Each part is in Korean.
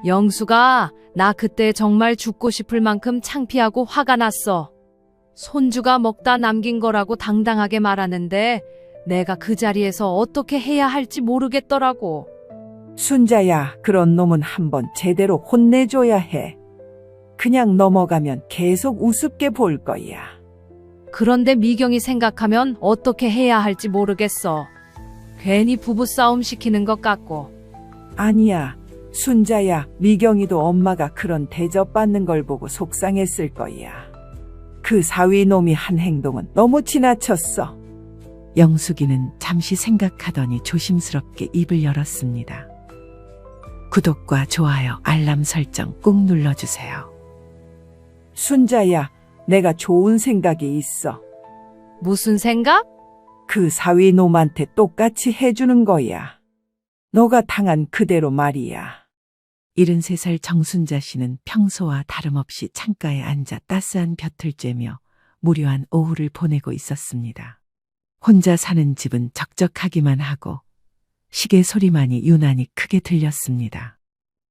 영수가 나 그때 정말 죽고 싶을 만큼 창피하고 화가 났어. 손주가 먹다 남긴 거라고 당당하게 말하는데 내가 그 자리에서 어떻게 해야 할지 모르겠더라고. 순자야, 그런 놈은 한번 제대로 혼내줘야 해. 그냥 넘어가면 계속 우습게 볼 거야. 그런데 미경이 생각하면 어떻게 해야 할지 모르겠어. 괜히 부부싸움 시키는 것 같고. 아니야, 순자야, 미경이도 엄마가 그런 대접받는 걸 보고 속상했을 거야. 그 사위 놈이 한 행동은 너무 지나쳤어. 영숙이는 잠시 생각하더니 조심스럽게 입을 열었습니다. 구독과 좋아요, 알람 설정 꾹 눌러주세요. 순자야, 내가 좋은 생각이 있어. 무슨 생각? 그 사위 놈한테 똑같이 해주는 거야. 너가 당한 그대로 말이야. 73살 정순자 씨는 평소와 다름없이 창가에 앉아 따스한 볕을 쬐며 무료한 오후를 보내고 있었습니다. 혼자 사는 집은 적적하기만 하고 시계 소리만이 유난히 크게 들렸습니다.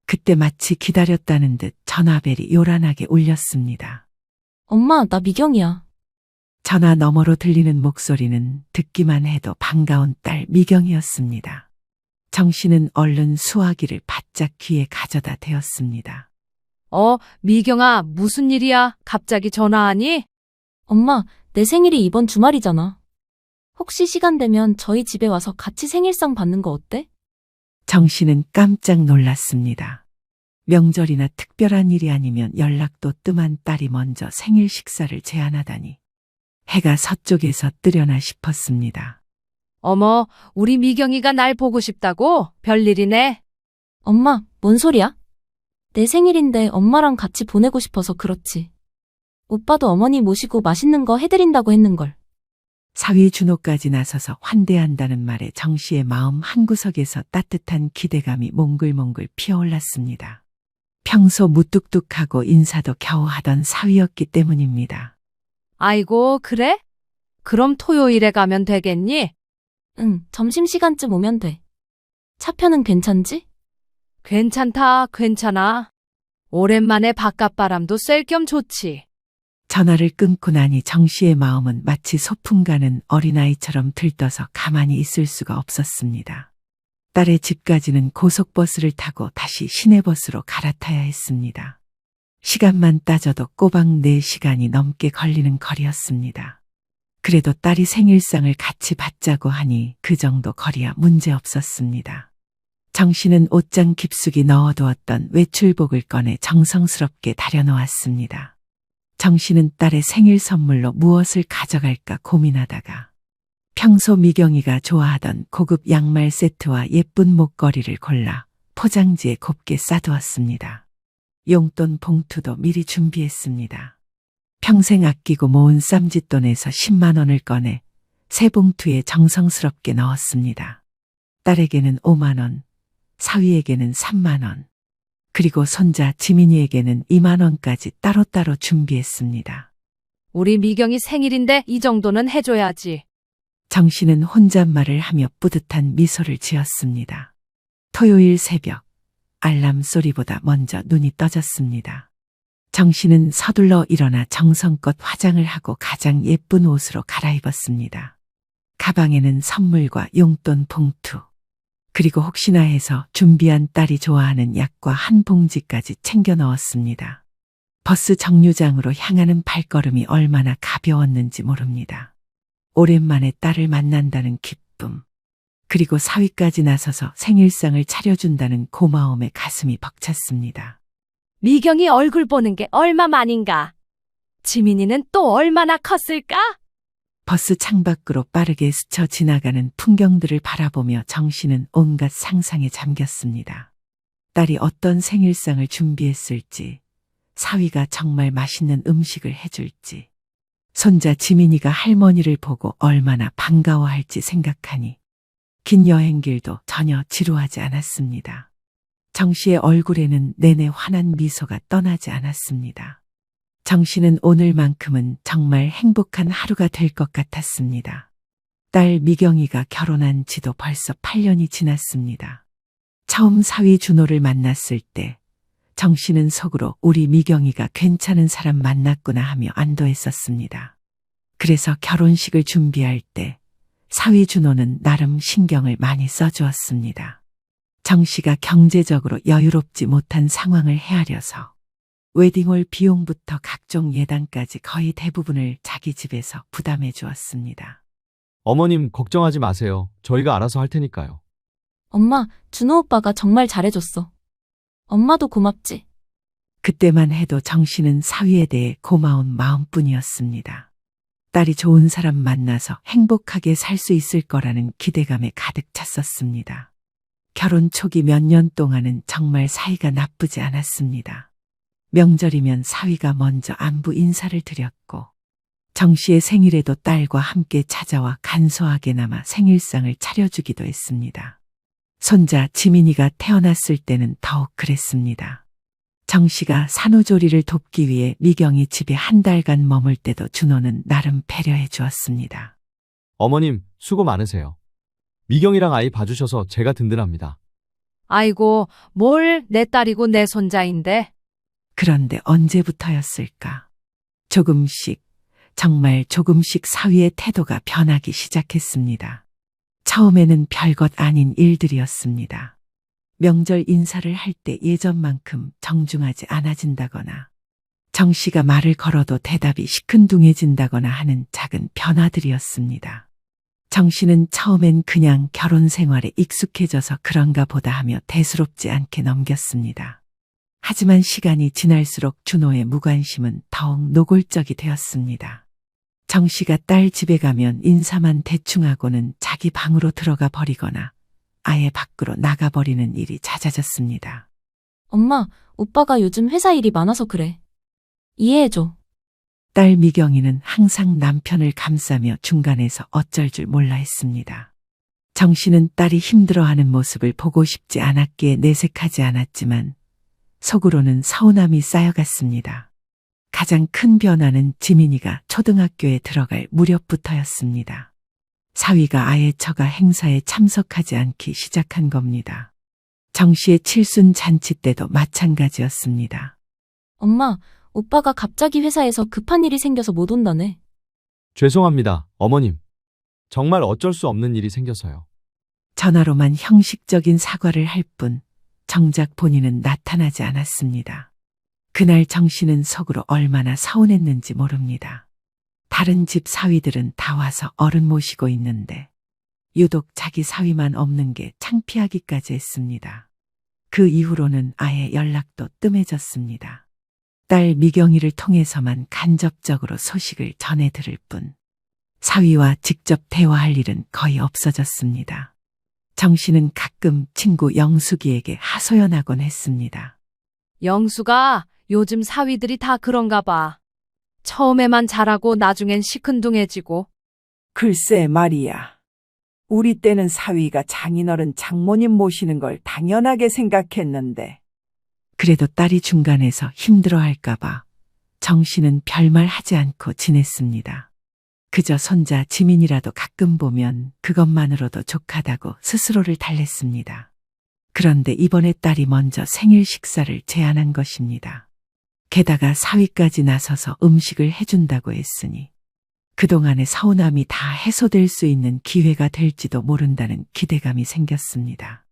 그때 마치 기다렸다는 듯 전화벨이 요란하게 울렸습니다. 엄마, 나 미경이야. 전화 너머로 들리는 목소리는 듣기만 해도 반가운 딸 미경이었습니다. 정 씨는 얼른 수화기를 바짝 귀에 가져다 대었습니다. 미경아, 무슨 일이야? 갑자기 전화하니? 엄마, 내 생일이 이번 주말이잖아. 혹시 시간 되면 저희 집에 와서 같이 생일상 받는 거 어때? 정 씨는 깜짝 놀랐습니다. 명절이나 특별한 일이 아니면 연락도 뜸한 딸이 먼저 생일 식사를 제안하다니. 해가 서쪽에서 뜨려나 싶었습니다. 어머, 우리 미경이가 날 보고 싶다고? 별일이네. 엄마, 뭔 소리야? 내 생일인데 엄마랑 같이 보내고 싶어서 그렇지. 오빠도 어머니 모시고 맛있는 거 해드린다고 했는걸. 사위 준호까지 나서서 환대한다는 말에 정 씨의 마음 한구석에서 따뜻한 기대감이 몽글몽글 피어올랐습니다. 평소 무뚝뚝하고 인사도 겨우 하던 사위였기 때문입니다. 아이고, 그래? 그럼 토요일에 가면 되겠니? 응, 점심시간쯤 오면 돼. 차표는 괜찮지? 괜찮다, 괜찮아. 오랜만에 바깥바람도 쐴 겸 좋지. 전화를 끊고 나니 정 씨의 마음은 마치 소풍 가는 어린아이처럼 들떠서 가만히 있을 수가 없었습니다. 딸의 집까지는 고속버스를 타고 다시 시내버스로 갈아타야 했습니다. 시간만 따져도 꼬박 4시간이 넘게 걸리는 거리였습니다. 그래도 딸이 생일상을 같이 받자고 하니 그 정도 거리야 문제없었습니다. 정 씨는 옷장 깊숙이 넣어두었던 외출복을 꺼내 정성스럽게 다려놓았습니다. 정 씨는 딸의 생일 선물로 무엇을 가져갈까 고민하다가 평소 미경이가 좋아하던 고급 양말 세트와 예쁜 목걸이를 골라 포장지에 곱게 싸두었습니다. 용돈 봉투도 미리 준비했습니다. 평생 아끼고 모은 쌈짓돈에서 10만 원을 꺼내 새 봉투에 정성스럽게 넣었습니다. 딸에게는 5만 원, 사위에게는 3만 원, 그리고 손자 지민이에게는 2만 원까지 따로따로 준비했습니다. 우리 미경이 생일인데 이 정도는 해줘야지. 정 씨는 혼잣말을 하며 뿌듯한 미소를 지었습니다. 토요일 새벽, 알람 소리보다 먼저 눈이 떠졌습니다. 정 씨는 서둘러 일어나 정성껏 화장을 하고 가장 예쁜 옷으로 갈아입었습니다. 가방에는 선물과 용돈 봉투, 그리고 혹시나 해서 준비한 딸이 좋아하는 약과 한 봉지까지 챙겨 넣었습니다. 버스 정류장으로 향하는 발걸음이 얼마나 가벼웠는지 모릅니다. 오랜만에 딸을 만난다는 기쁨, 그리고 사위까지 나서서 생일상을 차려준다는 고마움에 가슴이 벅찼습니다. 미경이 얼굴 보는 게 얼마만인가? 지민이는 또 얼마나 컸을까? 버스 창밖으로 빠르게 스쳐 지나가는 풍경들을 바라보며 정 씨는 온갖 상상에 잠겼습니다. 딸이 어떤 생일상을 준비했을지, 사위가 정말 맛있는 음식을 해줄지, 손자 지민이가 할머니를 보고 얼마나 반가워할지 생각하니 긴 여행길도 전혀 지루하지 않았습니다. 정 씨의 얼굴에는 내내 환한 미소가 떠나지 않았습니다. 정 씨는 오늘만큼은 정말 행복한 하루가 될 것 같았습니다. 딸 미경이가 결혼한 지도 벌써 8년이 지났습니다. 처음 사위 준호를 만났을 때 정 씨는 속으로 우리 미경이가 괜찮은 사람 만났구나 하며 안도했었습니다. 그래서 결혼식을 준비할 때 사위 준호는 나름 신경을 많이 써주었습니다. 정 씨가 경제적으로 여유롭지 못한 상황을 헤아려서 웨딩홀 비용부터 각종 예단까지 거의 대부분을 자기 집에서 부담해 주었습니다. 어머님 걱정하지 마세요. 저희가 알아서 할 테니까요. 엄마, 준호 오빠가 정말 잘해줬어. 엄마도 고맙지? 그때만 해도 정 씨는 사위에 대해 고마운 마음뿐이었습니다. 딸이 좋은 사람 만나서 행복하게 살 수 있을 거라는 기대감에 가득 찼었습니다. 결혼 초기 몇 년 동안은 정말 사이가 나쁘지 않았습니다. 명절이면 사위가 먼저 안부 인사를 드렸고 정 씨의 생일에도 딸과 함께 찾아와 간소하게나마 생일상을 차려주기도 했습니다. 손자 지민이가 태어났을 때는 더욱 그랬습니다. 정 씨가 산후조리를 돕기 위해 미경이 집에 한 달간 머물 때도 준호는 나름 배려해 주었습니다. 어머님 수고 많으세요. 미경이랑 아이 봐주셔서 제가 든든합니다. 아이고, 뭘 내 딸이고 내 손자인데. 그런데 언제부터였을까? 조금씩, 정말 조금씩 사위의 태도가 변하기 시작했습니다. 처음에는 별것 아닌 일들이었습니다. 명절 인사를 할 때 예전만큼 정중하지 않아진다거나 정 씨가 말을 걸어도 대답이 시큰둥해진다거나 하는 작은 변화들이었습니다. 정 씨는 처음엔 그냥 결혼 생활에 익숙해져서 그런가 보다 하며 대수롭지 않게 넘겼습니다. 하지만 시간이 지날수록 준호의 무관심은 더욱 노골적이 되었습니다. 정 씨가 딸 집에 가면 인사만 대충 하고는 자기 방으로 들어가 버리거나 아예 밖으로 나가버리는 일이 잦아졌습니다. 엄마, 오빠가 요즘 회사 일이 많아서 그래. 이해해줘. 딸 미경이는 항상 남편을 감싸며 중간에서 어쩔 줄 몰라 했습니다. 정 씨는 딸이 힘들어하는 모습을 보고 싶지 않았기에 내색하지 않았지만 속으로는 서운함이 쌓여갔습니다. 가장 큰 변화는 지민이가 초등학교에 들어갈 무렵부터였습니다. 사위가 아예 처가 행사에 참석하지 않기 시작한 겁니다. 정 씨의 칠순 잔치 때도 마찬가지였습니다. 엄마, 오빠가 갑자기 회사에서 급한 일이 생겨서 못 온다네. 죄송합니다, 어머님. 정말 어쩔 수 없는 일이 생겨서요. 전화로만 형식적인 사과를 할 뿐 정작 본인은 나타나지 않았습니다. 그날 정 씨는 속으로 얼마나 서운했는지 모릅니다. 다른 집 사위들은 다 와서 어른 모시고 있는데 유독 자기 사위만 없는 게 창피하기까지 했습니다. 그 이후로는 아예 연락도 뜸해졌습니다. 딸 미경이를 통해서만 간접적으로 소식을 전해 들을 뿐 사위와 직접 대화할 일은 거의 없어졌습니다. 정 씨는 가끔 친구 영숙이에게 하소연하곤 했습니다. 영수가 요즘 사위들이 다 그런가 봐. 처음에만 잘하고 나중엔 시큰둥해지고. 글쎄 말이야. 우리 때는 사위가 장인어른 장모님 모시는 걸 당연하게 생각했는데 그래도 딸이 중간에서 힘들어할까봐 정 씨는 별말 하지 않고 지냈습니다. 그저 손자 지민이라도 가끔 보면 그것만으로도 족하다고 스스로를 달랬습니다. 그런데 이번에 딸이 먼저 생일 식사를 제안한 것입니다. 게다가 사위까지 나서서 음식을 해준다고 했으니 그동안의 서운함이 다 해소될 수 있는 기회가 될지도 모른다는 기대감이 생겼습니다.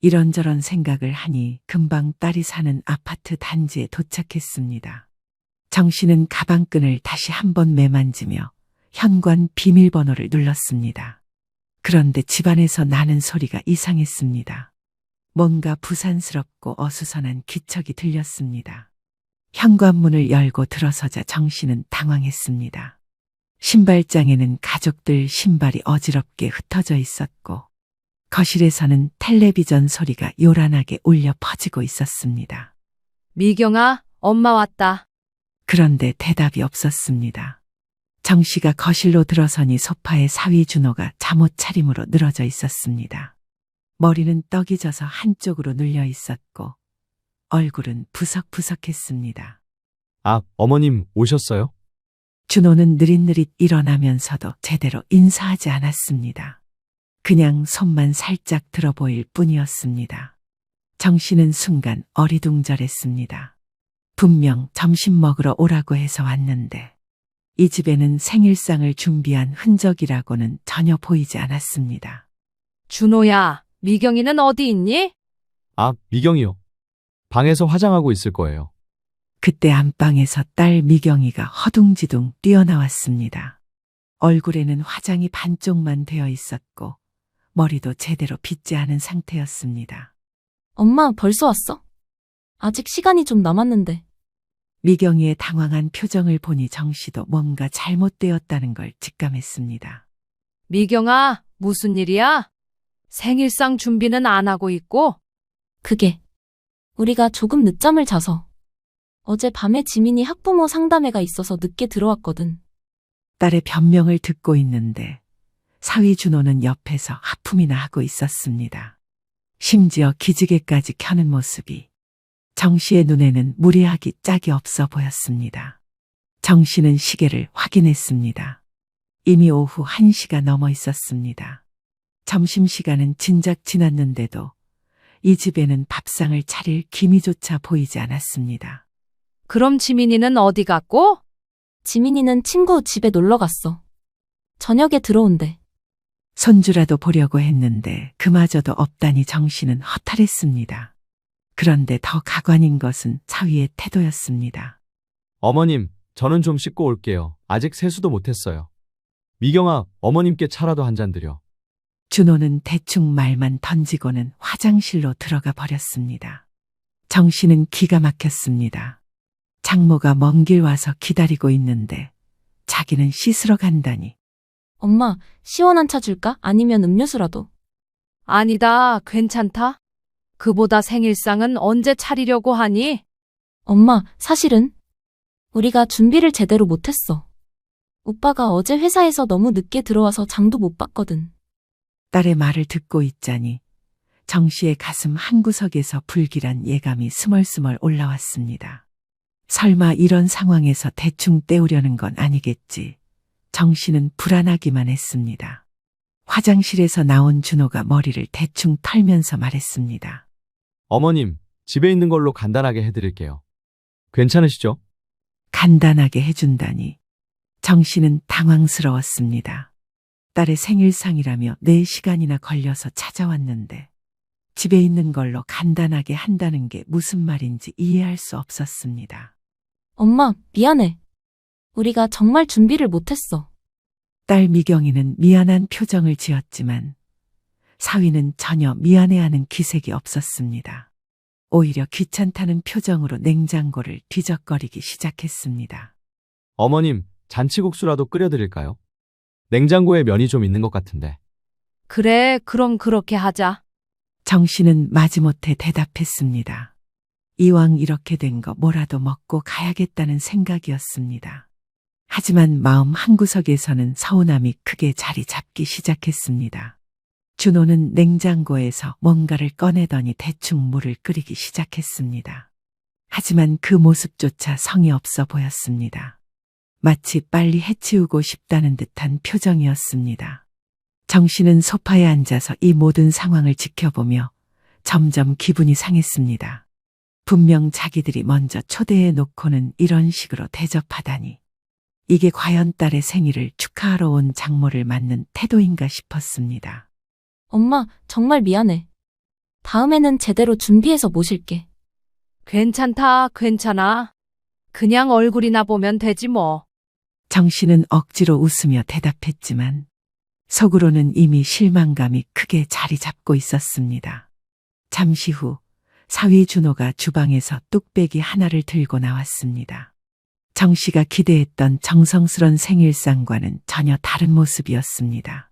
이런저런 생각을 하니 금방 딸이 사는 아파트 단지에 도착했습니다. 정 씨는 가방끈을 다시 한번 매만지며 현관 비밀번호를 눌렀습니다. 그런데 집안에서 나는 소리가 이상했습니다. 뭔가 부산스럽고 어수선한 기척이 들렸습니다. 현관문을 열고 들어서자 정 씨는 당황했습니다. 신발장에는 가족들 신발이 어지럽게 흩어져 있었고 거실에서는 텔레비전 소리가 요란하게 울려 퍼지고 있었습니다. 미경아, 엄마 왔다. 그런데 대답이 없었습니다. 정 씨가 거실로 들어서니 소파에 사위 준호가 잠옷 차림으로 늘어져 있었습니다. 머리는 떡이 져서 한쪽으로 눌려 있었고 얼굴은 부석부석했습니다. 아, 어머님 오셨어요? 준호는 느릿느릿 일어나면서도 제대로 인사하지 않았습니다. 그냥 손만 살짝 들어 보일 뿐이었습니다. 정씨는 순간 어리둥절했습니다. 분명 점심 먹으러 오라고 해서 왔는데 이 집에는 생일상을 준비한 흔적이라고는 전혀 보이지 않았습니다. 준호야, 미경이는 어디 있니? 아, 미경이요. 방에서 화장하고 있을 거예요. 그때 안방에서 딸 미경이가 허둥지둥 뛰어나왔습니다. 얼굴에는 화장이 반쪽만 되어 있었고 머리도 제대로 빗지 않은 상태였습니다. 엄마 벌써 왔어? 아직 시간이 좀 남았는데. 미경이의 당황한 표정을 보니 정씨도 뭔가 잘못되었다는 걸 직감했습니다. 미경아, 무슨 일이야? 생일상 준비는 안 하고 있고? 그게 우리가 조금 늦잠을 자서 어제 밤에 지민이 학부모 상담회가 있어서 늦게 들어왔거든. 딸의 변명을 듣고 있는데 사위 준호는 옆에서 하품이나 하고 있었습니다. 심지어 기지개까지 켜는 모습이 정씨의 눈에는 무리하기 짝이 없어 보였습니다. 정씨는 시계를 확인했습니다. 이미 오후 1시가 넘어 있었습니다. 점심시간은 진작 지났는데도 이 집에는 밥상을 차릴 기미조차 보이지 않았습니다. 그럼 지민이는 어디 갔고? 지민이는 친구 집에 놀러 갔어. 저녁에 들어온대. 손주라도 보려고 했는데 그마저도 없다니 정씨는 허탈했습니다. 그런데 더 가관인 것은 사위의 태도였습니다. 어머님, 저는 좀 씻고 올게요. 아직 세수도 못했어요. 미경아, 어머님께 차라도 한 잔 드려. 준호는 대충 말만 던지고는 화장실로 들어가 버렸습니다. 정씨는 기가 막혔습니다. 장모가 먼 길 와서 기다리고 있는데 자기는 씻으러 간다니. 엄마, 시원한 차 줄까? 아니면 음료수라도. 아니다, 괜찮다. 그보다 생일상은 언제 차리려고 하니? 엄마, 사실은 우리가 준비를 제대로 못했어. 오빠가 어제 회사에서 너무 늦게 들어와서 장도 못 봤거든. 딸의 말을 듣고 있자니 정씨의 가슴 한구석에서 불길한 예감이 스멀스멀 올라왔습니다. 설마 이런 상황에서 대충 때우려는 건 아니겠지. 정씨는 불안하기만 했습니다. 화장실에서 나온 준호가 머리를 대충 털면서 말했습니다. 어머님, 집에 있는 걸로 간단하게 해드릴게요. 괜찮으시죠? 간단하게 해준다니. 정씨는 당황스러웠습니다. 딸의 생일상이라며 4시간이나 걸려서 찾아왔는데 집에 있는 걸로 간단하게 한다는 게 무슨 말인지 이해할 수 없었습니다. 엄마, 미안해. 우리가 정말 준비를 못했어. 딸 미경이는 미안한 표정을 지었지만 사위는 전혀 미안해하는 기색이 없었습니다. 오히려 귀찮다는 표정으로 냉장고를 뒤적거리기 시작했습니다. 어머님, 잔치국수라도 끓여드릴까요? 냉장고에 면이 좀 있는 것 같은데. 그래, 그럼 그렇게 하자. 정씨는 마지못해 대답했습니다. 이왕 이렇게 된 거 뭐라도 먹고 가야겠다는 생각이었습니다. 하지만 마음 한구석에서는 서운함이 크게 자리 잡기 시작했습니다. 준호는 냉장고에서 뭔가를 꺼내더니 대충 물을 끓이기 시작했습니다. 하지만 그 모습조차 성의 없어 보였습니다. 마치 빨리 해치우고 싶다는 듯한 표정이었습니다. 정씨는 소파에 앉아서 이 모든 상황을 지켜보며 점점 기분이 상했습니다. 분명 자기들이 먼저 초대해 놓고는 이런 식으로 대접하다니. 이게 과연 딸의 생일을 축하하러 온 장모를 맞는 태도인가 싶었습니다. 엄마, 정말 미안해. 다음에는 제대로 준비해서 모실게. 괜찮다, 괜찮아. 그냥 얼굴이나 보면 되지 뭐. 정씨는 억지로 웃으며 대답했지만 속으로는 이미 실망감이 크게 자리 잡고 있었습니다. 잠시 후 사위 준호가 주방에서 뚝배기 하나를 들고 나왔습니다. 정씨가 기대했던 정성스런 생일상과는 전혀 다른 모습이었습니다.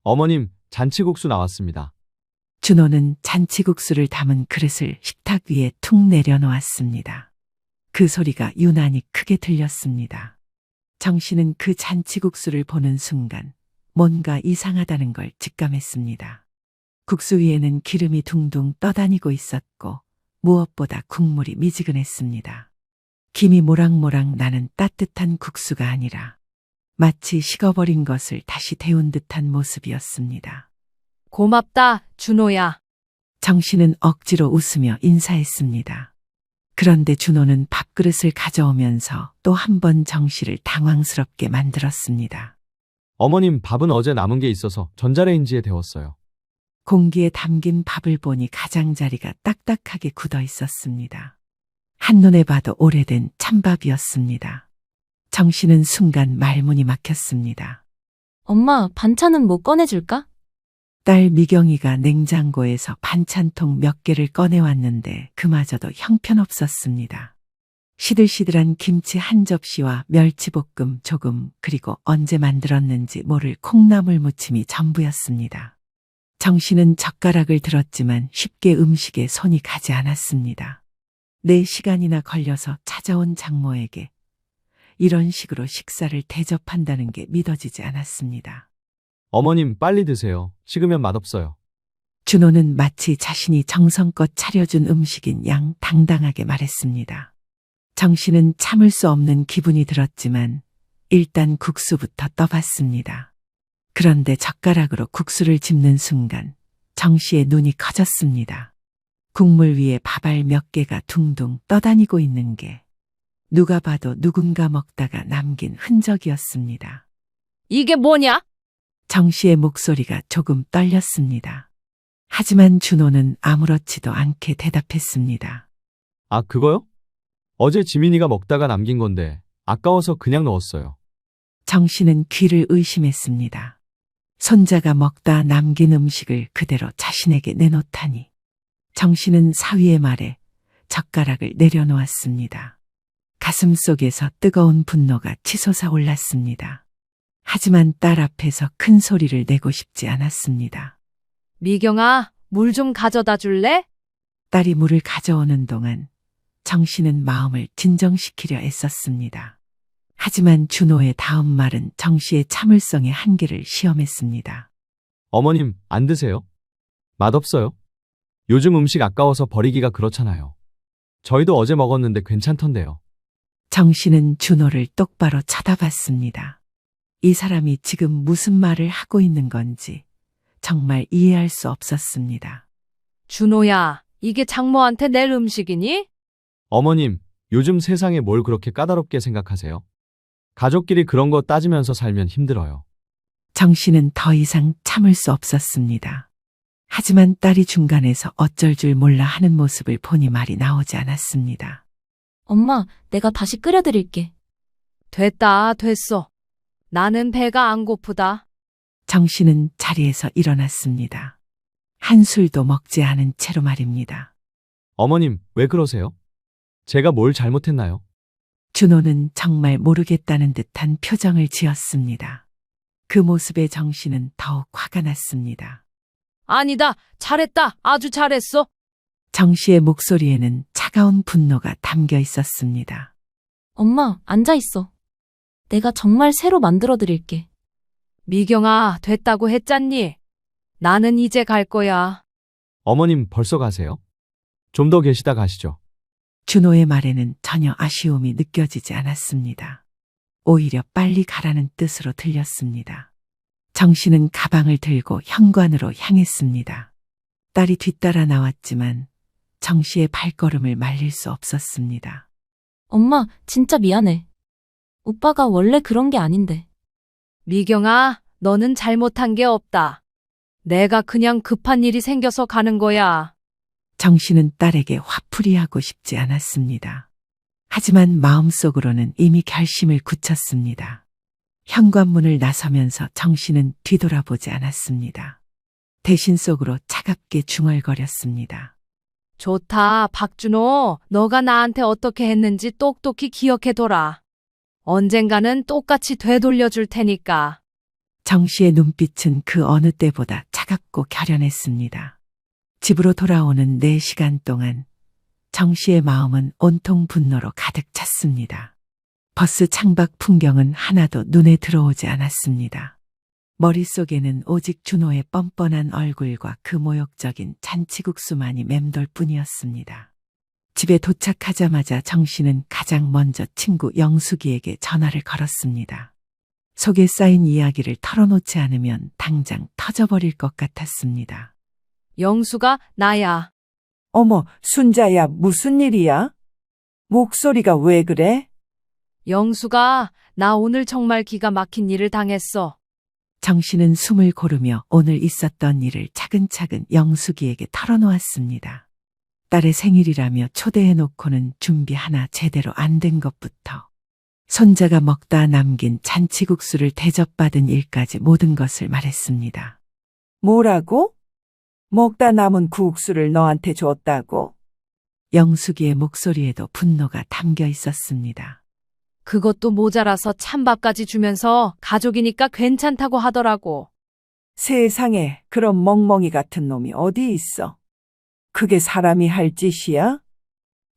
어머님, 잔치국수 나왔습니다. 준호는 잔치국수를 담은 그릇을 식탁 위에 툭 내려놓았습니다. 그 소리가 유난히 크게 들렸습니다. 정씨는 그 잔치국수를 보는 순간 뭔가 이상하다는 걸 직감했습니다. 국수 위에는 기름이 둥둥 떠다니고 있었고 무엇보다 국물이 미지근했습니다. 김이 모락모락 나는 따뜻한 국수가 아니라 마치 식어버린 것을 다시 데운 듯한 모습이었습니다. 고맙다, 준호야. 정씨는 억지로 웃으며 인사했습니다. 그런데 준호는 밥그릇을 가져오면서 또 한 번 정씨를 당황스럽게 만들었습니다. 어머님, 밥은 어제 남은 게 있어서 전자레인지에 데웠어요. 공기에 담긴 밥을 보니 가장자리가 딱딱하게 굳어 있었습니다. 한눈에 봐도 오래된 찬밥이었습니다. 정씨는 순간 말문이 막혔습니다. 엄마, 반찬은 뭐 꺼내줄까? 딸 미경이가 냉장고에서 반찬통 몇 개를 꺼내왔는데 그마저도 형편없었습니다. 시들시들한 김치 한 접시와 멸치볶음 조금, 그리고 언제 만들었는지 모를 콩나물 무침이 전부였습니다. 정씨는 젓가락을 들었지만 쉽게 음식에 손이 가지 않았습니다. 4시간이나 걸려서 찾아온 장모에게 이런 식으로 식사를 대접한다는 게 믿어지지 않았습니다. 어머님, 빨리 드세요. 식으면 맛없어요. 준호는 마치 자신이 정성껏 차려준 음식인 양 당당하게 말했습니다. 정씨는 참을 수 없는 기분이 들었지만 일단 국수부터 떠봤습니다. 그런데 젓가락으로 국수를 집는 순간 정씨의 눈이 커졌습니다. 국물 위에 밥알 몇 개가 둥둥 떠다니고 있는 게 누가 봐도 누군가 먹다가 남긴 흔적이었습니다. 이게 뭐냐? 정씨의 목소리가 조금 떨렸습니다. 하지만 준호는 아무렇지도 않게 대답했습니다. 아, 그거요? 어제 지민이가 먹다가 남긴 건데 아까워서 그냥 넣었어요. 정씨는 귀를 의심했습니다. 손자가 먹다 남긴 음식을 그대로 자신에게 내놓다니. 정씨는 사위의 말에 젓가락을 내려놓았습니다. 가슴 속에서 뜨거운 분노가 치솟아 올랐습니다. 하지만 딸 앞에서 큰 소리를 내고 싶지 않았습니다. 미경아, 물 좀 가져다 줄래? 딸이 물을 가져오는 동안 정씨는 마음을 진정시키려 애썼습니다. 하지만 준호의 다음 말은 정씨의 참을성의 한계를 시험했습니다. 어머님, 안 드세요? 맛없어요? 요즘 음식 아까워서 버리기가 그렇잖아요. 저희도 어제 먹었는데 괜찮던데요. 정씨는 준호를 똑바로 쳐다봤습니다. 이 사람이 지금 무슨 말을 하고 있는 건지 정말 이해할 수 없었습니다. 준호야, 이게 장모한테 낼 음식이니? 어머님, 요즘 세상에 뭘 그렇게 까다롭게 생각하세요? 가족끼리 그런 거 따지면서 살면 힘들어요. 정씨는 더 이상 참을 수 없었습니다. 하지만 딸이 중간에서 어쩔 줄 몰라 하는 모습을 보니 말이 나오지 않았습니다. 엄마, 내가 다시 끓여드릴게. 됐다, 됐어. 나는 배가 안 고프다. 정씨는 자리에서 일어났습니다. 한술도 먹지 않은 채로 말입니다. 어머님, 왜 그러세요? 제가 뭘 잘못했나요? 준호는 정말 모르겠다는 듯한 표정을 지었습니다. 그 모습에 정씨는 더욱 화가 났습니다. 아니다, 잘했다, 아주 잘했어. 정씨의 목소리에는 차가운 분노가 담겨 있었습니다. 엄마, 앉아있어. 내가 정말 새로 만들어드릴게. 미경아, 됐다고 했잖니? 나는 이제 갈 거야. 어머님, 벌써 가세요? 좀 더 계시다 가시죠. 준호의 말에는 전혀 아쉬움이 느껴지지 않았습니다. 오히려 빨리 가라는 뜻으로 들렸습니다. 정씨는 가방을 들고 현관으로 향했습니다. 딸이 뒤따라 나왔지만 정씨의 발걸음을 말릴 수 없었습니다. 엄마, 진짜 미안해. 오빠가 원래 그런 게 아닌데. 미경아, 너는 잘못한 게 없다. 내가 그냥 급한 일이 생겨서 가는 거야. 정씨는 딸에게 화풀이하고 싶지 않았습니다. 하지만 마음속으로는 이미 결심을 굳혔습니다. 현관문을 나서면서 정씨는 뒤돌아보지 않았습니다. 대신 속으로 차갑게 중얼거렸습니다. 좋다, 박준호. 너가 나한테 어떻게 했는지 똑똑히 기억해둬라. 언젠가는 똑같이 되돌려줄 테니까. 정씨의 눈빛은 그 어느 때보다 차갑고 결연했습니다. 집으로 돌아오는 4시간 동안 정씨의 마음은 온통 분노로 가득 찼습니다. 버스 창밖 풍경은 하나도 눈에 들어오지 않았습니다. 머릿속에는 오직 준호의 뻔뻔한 얼굴과 그 모욕적인 잔치국수만이 맴돌 뿐이었습니다. 집에 도착하자마자 정씨는 가장 먼저 친구 영숙이에게 전화를 걸었습니다. 속에 쌓인 이야기를 털어놓지 않으면 당장 터져버릴 것 같았습니다. 영수가 나야. 어머, 순자야, 무슨 일이야? 목소리가 왜 그래? 영수가 나 오늘 정말 기가 막힌 일을 당했어. 정 씨는 숨을 고르며 오늘 있었던 일을 차근차근 영숙이에게 털어놓았습니다. 딸의 생일이라며 초대해놓고는 준비 하나 제대로 안 된 것부터 손자가 먹다 남긴 잔치국수를 대접받은 일까지 모든 것을 말했습니다. 뭐라고? 먹다 남은 국수를 너한테 줬다고? 영숙이의 목소리에도 분노가 담겨 있었습니다. 그것도 모자라서 찬밥까지 주면서 가족이니까 괜찮다고 하더라고. 세상에 그런 멍멍이 같은 놈이 어디 있어? 그게 사람이 할 짓이야?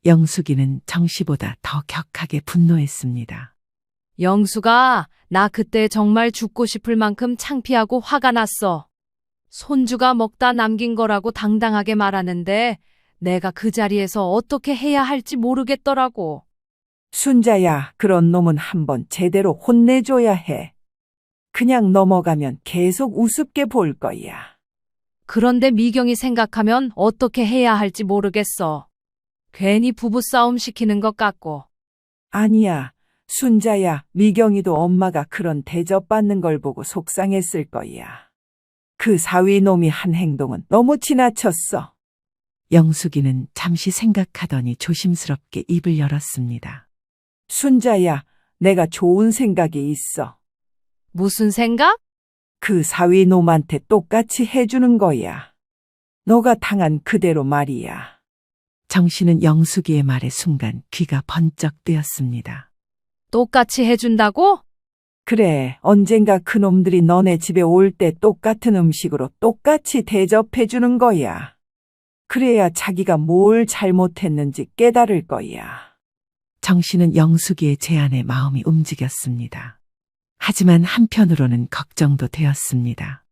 영숙이는 정 씨보다 더 격하게 분노했습니다. 영수가 나 그때 정말 죽고 싶을 만큼 창피하고 화가 났어. 손주가 먹다 남긴 거라고 당당하게 말하는데 내가 그 자리에서 어떻게 해야 할지 모르겠더라고. 순자야, 그런 놈은 한번 제대로 혼내줘야 해. 그냥 넘어가면 계속 우습게 볼 거야. 그런데 미경이 생각하면 어떻게 해야 할지 모르겠어. 괜히 부부싸움 시키는 것 같고. 아니야, 순자야, 미경이도 엄마가 그런 대접받는 걸 보고 속상했을 거야. 그 사위 놈이 한 행동은 너무 지나쳤어. 영숙이는 잠시 생각하더니 조심스럽게 입을 열었습니다. 순자야, 내가 좋은 생각이 있어. 무슨 생각? 그 사위 놈한테 똑같이 해주는 거야. 너가 당한 그대로 말이야. 정 씨는 영숙이의 말에 순간 귀가 번쩍 뜨였습니다. 똑같이 해준다고? 그래, 언젠가 그놈들이 너네 집에 올 때 똑같은 음식으로 똑같이 대접해주는 거야. 그래야 자기가 뭘 잘못했는지 깨달을 거야. 정 씨는 영숙이의 제안에 마음이 움직였습니다. 하지만 한편으로는 걱정도 되었습니다.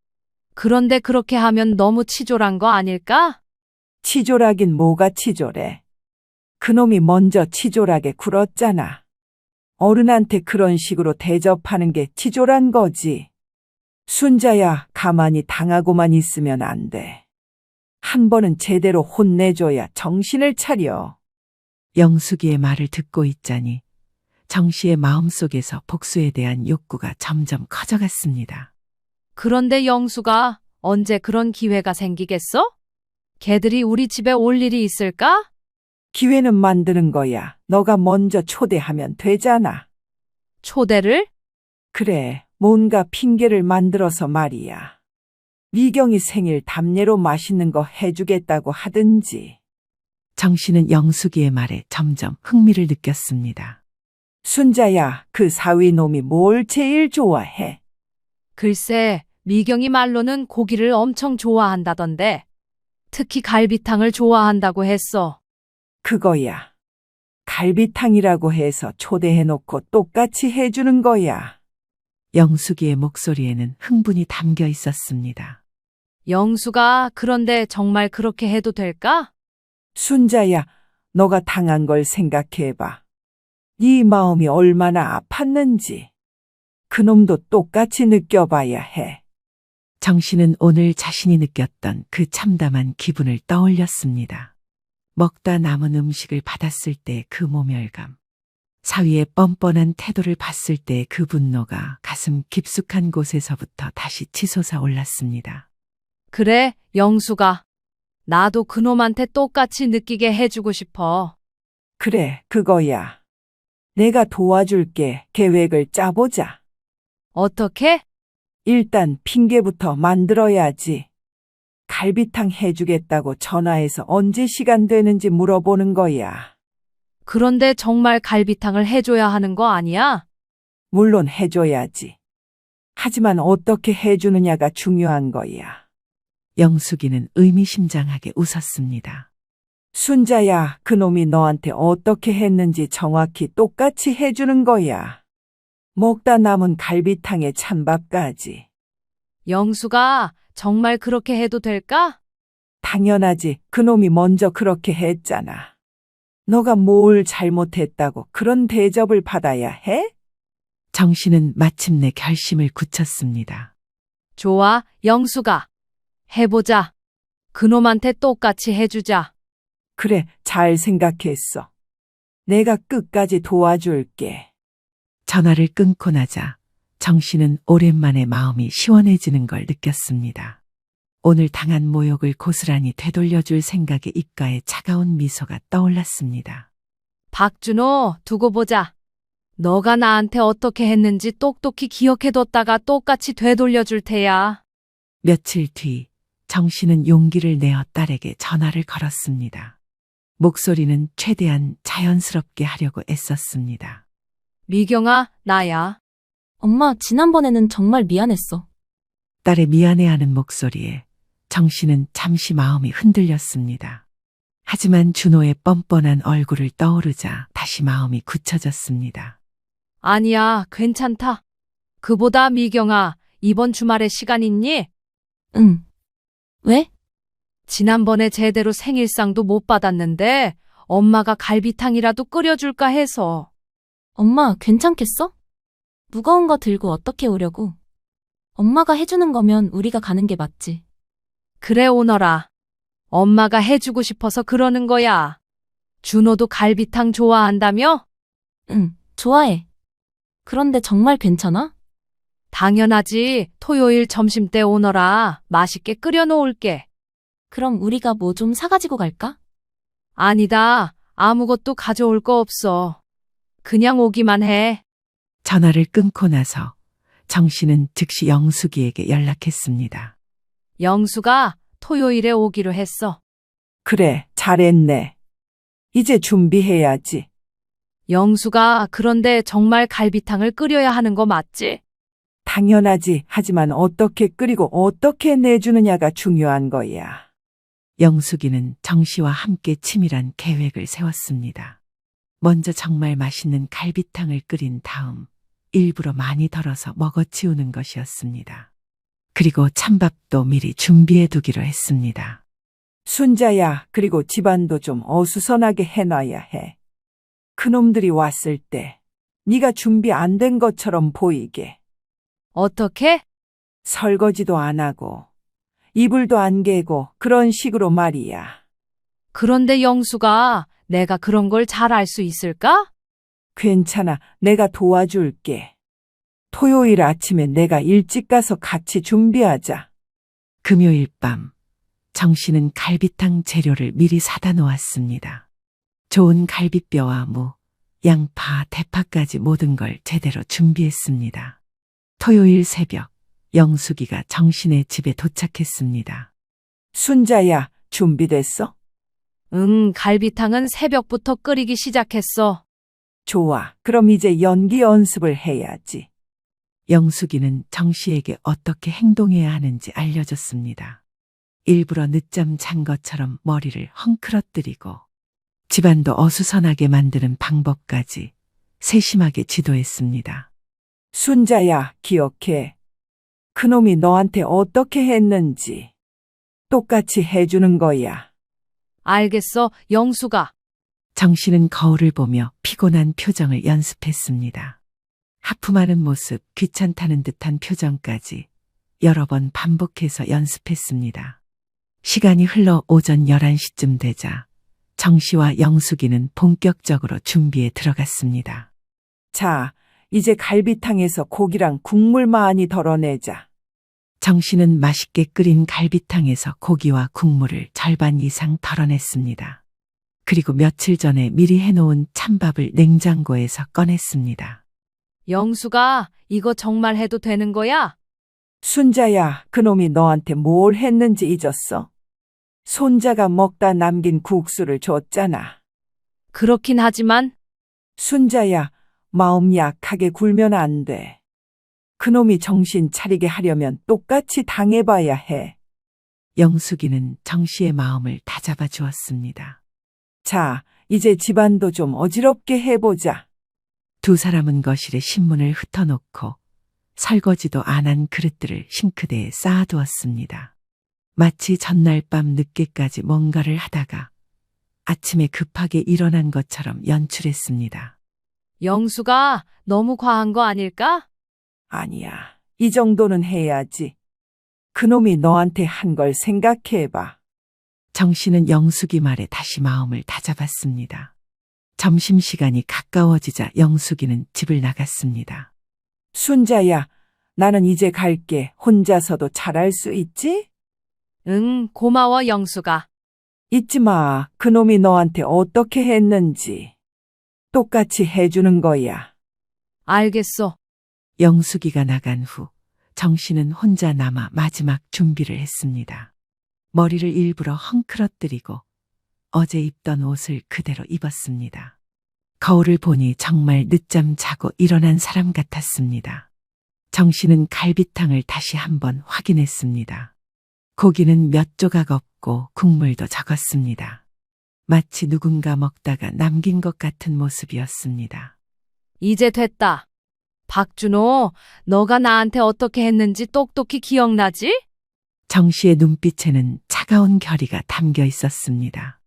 그런데 그렇게 하면 너무 치졸한 거 아닐까? 치졸하긴 뭐가 치졸해. 그놈이 먼저 치졸하게 굴었잖아. 어른한테 그런 식으로 대접하는 게 치졸한 거지. 순자야, 가만히 당하고만 있으면 안 돼. 한 번은 제대로 혼내줘야 정신을 차려. 영숙이의 말을 듣고 있자니 정 씨의 마음속에서 복수에 대한 욕구가 점점 커져갔습니다. 그런데 영수가 언제 그런 기회가 생기겠어? 걔들이 우리 집에 올 일이 있을까? 기회는 만드는 거야. 너가 먼저 초대하면 되잖아. 초대를? 그래, 뭔가 핑계를 만들어서 말이야. 미경이 생일 답례로 맛있는 거 해주겠다고 하든지. 정 씨는 영숙이의 말에 점점 흥미를 느꼈습니다. 순자야, 그 사위 놈이 뭘 제일 좋아해? 글쎄, 미경이 말로는 고기를 엄청 좋아한다던데. 특히 갈비탕을 좋아한다고 했어. 그거야. 갈비탕이라고 해서 초대해놓고 똑같이 해주는 거야. 영숙이의 목소리에는 흥분이 담겨 있었습니다. 영수가 그런데 정말 그렇게 해도 될까? 순자야, 너가 당한 걸 생각해봐. 네 마음이 얼마나 아팠는지. 그놈도 똑같이 느껴봐야 해. 정 씨는 오늘 자신이 느꼈던 그 참담한 기분을 떠올렸습니다. 먹다 남은 음식을 받았을 때 그 모멸감, 사위의 뻔뻔한 태도를 봤을 때 그 분노가 가슴 깊숙한 곳에서부터 다시 치솟아 올랐습니다. 그래, 영수가. 나도 그놈한테 똑같이 느끼게 해주고 싶어. 그래, 그거야. 내가 도와줄게. 계획을 짜보자. 어떻게? 일단 핑계부터 만들어야지. 갈비탕 해주겠다고 전화해서 언제 시간 되는지 물어보는 거야. 그런데 정말 갈비탕을 해줘야 하는 거 아니야? 물론 해줘야지. 하지만 어떻게 해주느냐가 중요한 거야. 영숙이는 의미심장하게 웃었습니다. 순자야, 그놈이 너한테 어떻게 했는지 정확히 똑같이 해주는 거야. 먹다 남은 갈비탕에 찬밥까지. 영수가 정말 그렇게 해도 될까? 당연하지. 그놈이 먼저 그렇게 했잖아. 너가 뭘 잘못했다고 그런 대접을 받아야 해? 정 씨는 마침내 결심을 굳혔습니다. 좋아, 영수가. 해보자. 그놈한테 똑같이 해주자. 그래, 잘 생각했어. 내가 끝까지 도와줄게. 전화를 끊고 나자 정 씨는 오랜만에 마음이 시원해지는 걸 느꼈습니다. 오늘 당한 모욕을 고스란히 되돌려줄 생각에 입가에 차가운 미소가 떠올랐습니다. 박준호, 두고 보자. 너가 나한테 어떻게 했는지 똑똑히 기억해뒀다가 똑같이 되돌려줄 테야. 며칠 뒤 정 씨는 용기를 내어 딸에게 전화를 걸었습니다. 목소리는 최대한 자연스럽게 하려고 애썼습니다. 미경아, 나야. 엄마, 지난번에는 정말 미안했어. 딸의 미안해하는 목소리에 정 씨는 잠시 마음이 흔들렸습니다. 하지만 준호의 뻔뻔한 얼굴을 떠오르자 다시 마음이 굳혀졌습니다. 아니야, 괜찮다. 그보다 미경아, 이번 주말에 시간 있니? 응. 왜? 지난번에 제대로 생일상도 못 받았는데 엄마가 갈비탕이라도 끓여줄까 해서. 엄마, 괜찮겠어? 무거운 거 들고 어떻게 오려고? 엄마가 해주는 거면 우리가 가는 게 맞지. 그래, 오너라. 엄마가 해주고 싶어서 그러는 거야. 준호도 갈비탕 좋아한다며? 응, 좋아해. 그런데 정말 괜찮아? 당연하지. 토요일 점심때 오너라. 맛있게 끓여 놓을게. 그럼 우리가 뭐 좀 사가지고 갈까? 아니다. 아무것도 가져올 거 없어. 그냥 오기만 해. 전화를 끊고 나서 정 씨는 즉시 영숙이에게 연락했습니다. 영수가 토요일에 오기로 했어. 그래, 잘했네. 이제 준비해야지. 영수가 그런데 정말 갈비탕을 끓여야 하는 거 맞지? 당연하지. 하지만 어떻게 끓이고 어떻게 내주느냐가 중요한 거야. 영숙이는 정 씨와 함께 치밀한 계획을 세웠습니다. 먼저 정말 맛있는 갈비탕을 끓인 다음 일부러 많이 덜어서 먹어치우는 것이었습니다. 그리고 찬밥도 미리 준비해 두기로 했습니다. 순자야, 그리고 집안도 좀 어수선하게 해놔야 해. 그놈들이 왔을 때 네가 준비 안 된 것처럼 보이게. 어떻게? 설거지도 안 하고 이불도 안 개고 그런 식으로 말이야. 그런데 영수가 내가 그런 걸 잘 알 수 있을까? 괜찮아. 내가 도와줄게. 토요일 아침에 내가 일찍 가서 같이 준비하자. 금요일 밤 정 씨는 갈비탕 재료를 미리 사다 놓았습니다. 좋은 갈비뼈와 무, 양파, 대파까지 모든 걸 제대로 준비했습니다. 토요일 새벽 영숙이가 정신의 집에 도착했습니다. 순자야, 준비됐어? 응, 갈비탕은 새벽부터 끓이기 시작했어. 좋아. 그럼 이제 연기 연습을 해야지. 영숙이는 정 씨에게 어떻게 행동해야 하는지 알려줬습니다. 일부러 늦잠 잔 것처럼 머리를 헝클어뜨리고 집안도 어수선하게 만드는 방법까지 세심하게 지도했습니다. 순자야, 기억해. 그놈이 너한테 어떻게 했는지 똑같이 해주는 거야. 알겠어, 영수가. 정 씨는 거울을 보며 피곤한 표정을 연습했습니다. 하품하는 모습, 귀찮다는 듯한 표정까지 여러 번 반복해서 연습했습니다. 시간이 흘러 오전 11시쯤 되자 정 씨와 영숙이는 본격적으로 준비에 들어갔습니다. 자, 이제 갈비탕에서 고기랑 국물 많이 덜어내자. 정 씨는 맛있게 끓인 갈비탕에서 고기와 국물을 절반 이상 덜어냈습니다. 그리고 며칠 전에 미리 해놓은 찬밥을 냉장고에서 꺼냈습니다. 영수가 이거 정말 해도 되는 거야? 순자야, 그놈이 너한테 뭘 했는지 잊었어? 손자가 먹다 남긴 국수를 줬잖아. 그렇긴 하지만 순자야, 마음 약하게 굴면 안 돼. 그놈이 정신 차리게 하려면 똑같이 당해봐야 해. 영숙이는 정 씨의 마음을 다잡아 주었습니다. 자, 이제 집안도 좀 어지럽게 해보자. 두 사람은 거실에 신문을 흩어놓고 설거지도 안 한 그릇들을 싱크대에 쌓아두었습니다. 마치 전날 밤 늦게까지 뭔가를 하다가 아침에 급하게 일어난 것처럼 연출했습니다. 영수가 너무 과한 거 아닐까? 아니야, 이 정도는 해야지. 그놈이 너한테 한 걸 생각해봐. 정 씨는 영숙이 말에 다시 마음을 다잡았습니다. 점심시간이 가까워지자 영숙이는 집을 나갔습니다. 순자야, 나는 이제 갈게. 혼자서도 잘할 수 있지? 응, 고마워, 영수가. 잊지 마. 그놈이 너한테 어떻게 했는지. 똑같이 해주는 거야. 알겠어. 영숙이가 나간 후 정씨는 혼자 남아 마지막 준비를 했습니다. 머리를 일부러 헝클어뜨리고 어제 입던 옷을 그대로 입었습니다. 거울을 보니 정말 늦잠 자고 일어난 사람 같았습니다. 정씨는 갈비탕을 다시 한번 확인했습니다. 고기는 몇 조각 없고 국물도 적었습니다. 마치 누군가 먹다가 남긴 것 같은 모습이었습니다. 이제 됐다. 박준호, 너가 나한테 어떻게 했는지 똑똑히 기억나지? 정씨의 눈빛에는 차가운 결의가 담겨 있었습니다.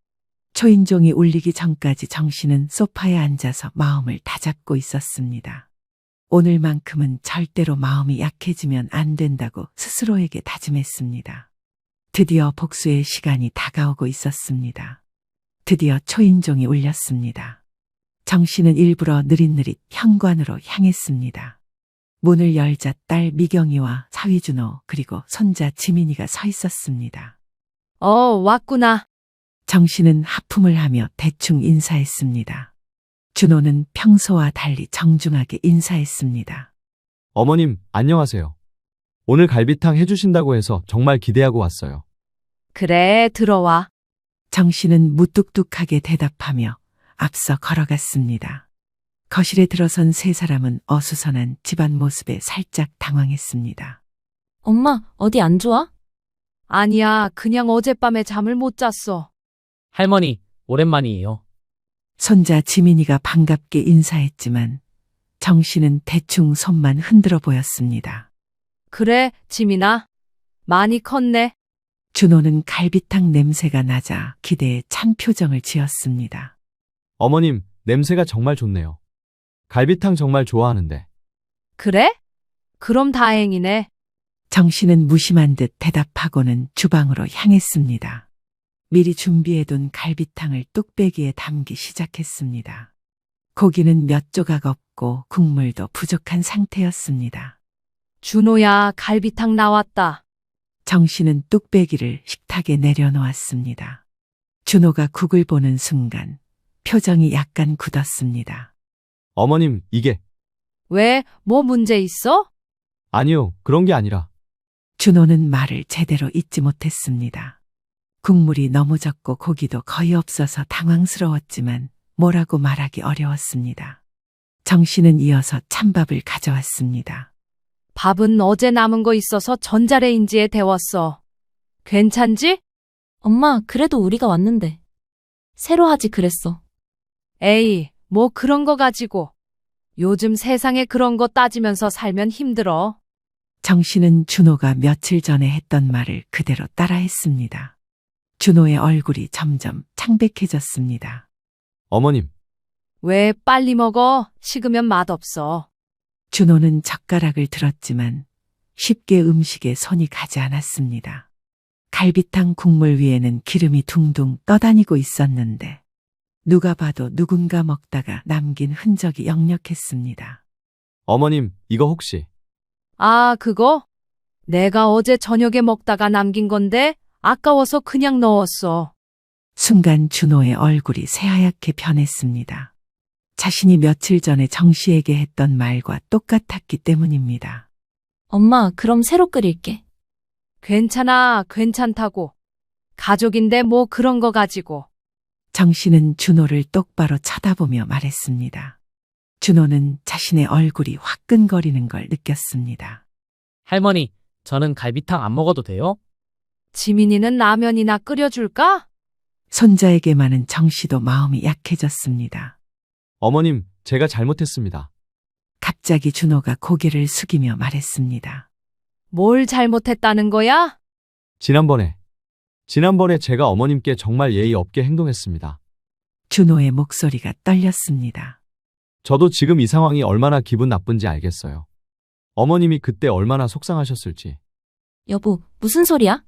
초인종이 울리기 전까지 정씨는 소파에 앉아서 마음을 다잡고 있었습니다. 오늘만큼은 절대로 마음이 약해지면 안 된다고 스스로에게 다짐했습니다. 드디어 복수의 시간이 다가오고 있었습니다. 드디어 초인종이 울렸습니다. 정씨는 일부러 느릿느릿 현관으로 향했습니다. 문을 열자 딸 미경이와 사위준호 그리고 손자 지민이가 서 있었습니다. 왔구나. 정씨는 하품을 하며 대충 인사했습니다. 준호는 평소와 달리 정중하게 인사했습니다. 어머님, 안녕하세요. 오늘 갈비탕 해주신다고 해서 정말 기대하고 왔어요. 그래, 들어와. 정씨는 무뚝뚝하게 대답하며 앞서 걸어갔습니다. 거실에 들어선 세 사람은 어수선한 집안 모습에 살짝 당황했습니다. 엄마, 어디 안 좋아? 아니야, 그냥 어젯밤에 잠을 못 잤어. 할머니, 오랜만이에요. 손자 지민이가 반갑게 인사했지만 정씨는 대충 손만 흔들어 보였습니다. 그래, 지민아. 많이 컸네. 준호는 갈비탕 냄새가 나자 기대에 찬 표정을 지었습니다. 어머님, 냄새가 정말 좋네요. 갈비탕 정말 좋아하는데. 그래? 그럼 다행이네. 정씨는 무심한 듯 대답하고는 주방으로 향했습니다. 미리 준비해둔 갈비탕을 뚝배기에 담기 시작했습니다. 고기는 몇 조각 없고 국물도 부족한 상태였습니다. 준호야, 갈비탕 나왔다. 정씨는 뚝배기를 식탁에 내려놓았습니다. 준호가 국을 보는 순간 표정이 약간 굳었습니다. 어머님, 이게. 왜, 뭐 문제 있어? 아니요, 그런 게 아니라. 준호는 말을 제대로 잇지 못했습니다. 국물이 너무 적고 고기도 거의 없어서 당황스러웠지만 뭐라고 말하기 어려웠습니다. 정씨는 이어서 찬밥을 가져왔습니다. 밥은 어제 남은 거 있어서 전자레인지에 데웠어. 괜찮지? 엄마, 그래도 우리가 왔는데. 새로 하지 그랬어. 에이, 뭐 그런 거 가지고. 요즘 세상에 그런 거 따지면서 살면 힘들어. 정씨는 준호가 며칠 전에 했던 말을 그대로 따라했습니다. 준호의 얼굴이 점점 창백해졌습니다. 어머님, 왜 빨리 먹어? 식으면 맛없어. 준호는 젓가락을 들었지만 쉽게 음식에 손이 가지 않았습니다. 갈비탕 국물 위에는 기름이 둥둥 떠다니고 있었는데 누가 봐도 누군가 먹다가 남긴 흔적이 역력했습니다. 어머님, 이거 혹시. 아, 그거? 내가 어제 저녁에 먹다가 남긴 건데 아까워서 그냥 넣었어. 순간 준호의 얼굴이 새하얗게 변했습니다. 자신이 며칠 전에 정씨에게 했던 말과 똑같았기 때문입니다. 엄마, 그럼 새로 끓일게. 괜찮아, 괜찮다고. 가족인데 뭐 그런 거 가지고. 정씨는 준호를 똑바로 쳐다보며 말했습니다. 준호는 자신의 얼굴이 화끈거리는 걸 느꼈습니다. 할머니, 저는 갈비탕 안 먹어도 돼요? 지민이는 라면이나 끓여줄까? 손자에게만은 정씨도 마음이 약해졌습니다. 어머님, 제가 잘못했습니다. 갑자기 준호가 고개를 숙이며 말했습니다. 뭘 잘못했다는 거야? 지난번에 제가 어머님께 정말 예의 없게 행동했습니다. 준호의 목소리가 떨렸습니다. 저도 지금 이 상황이 얼마나 기분 나쁜지 알겠어요. 어머님이 그때 얼마나 속상하셨을지. 여보, 무슨 소리야?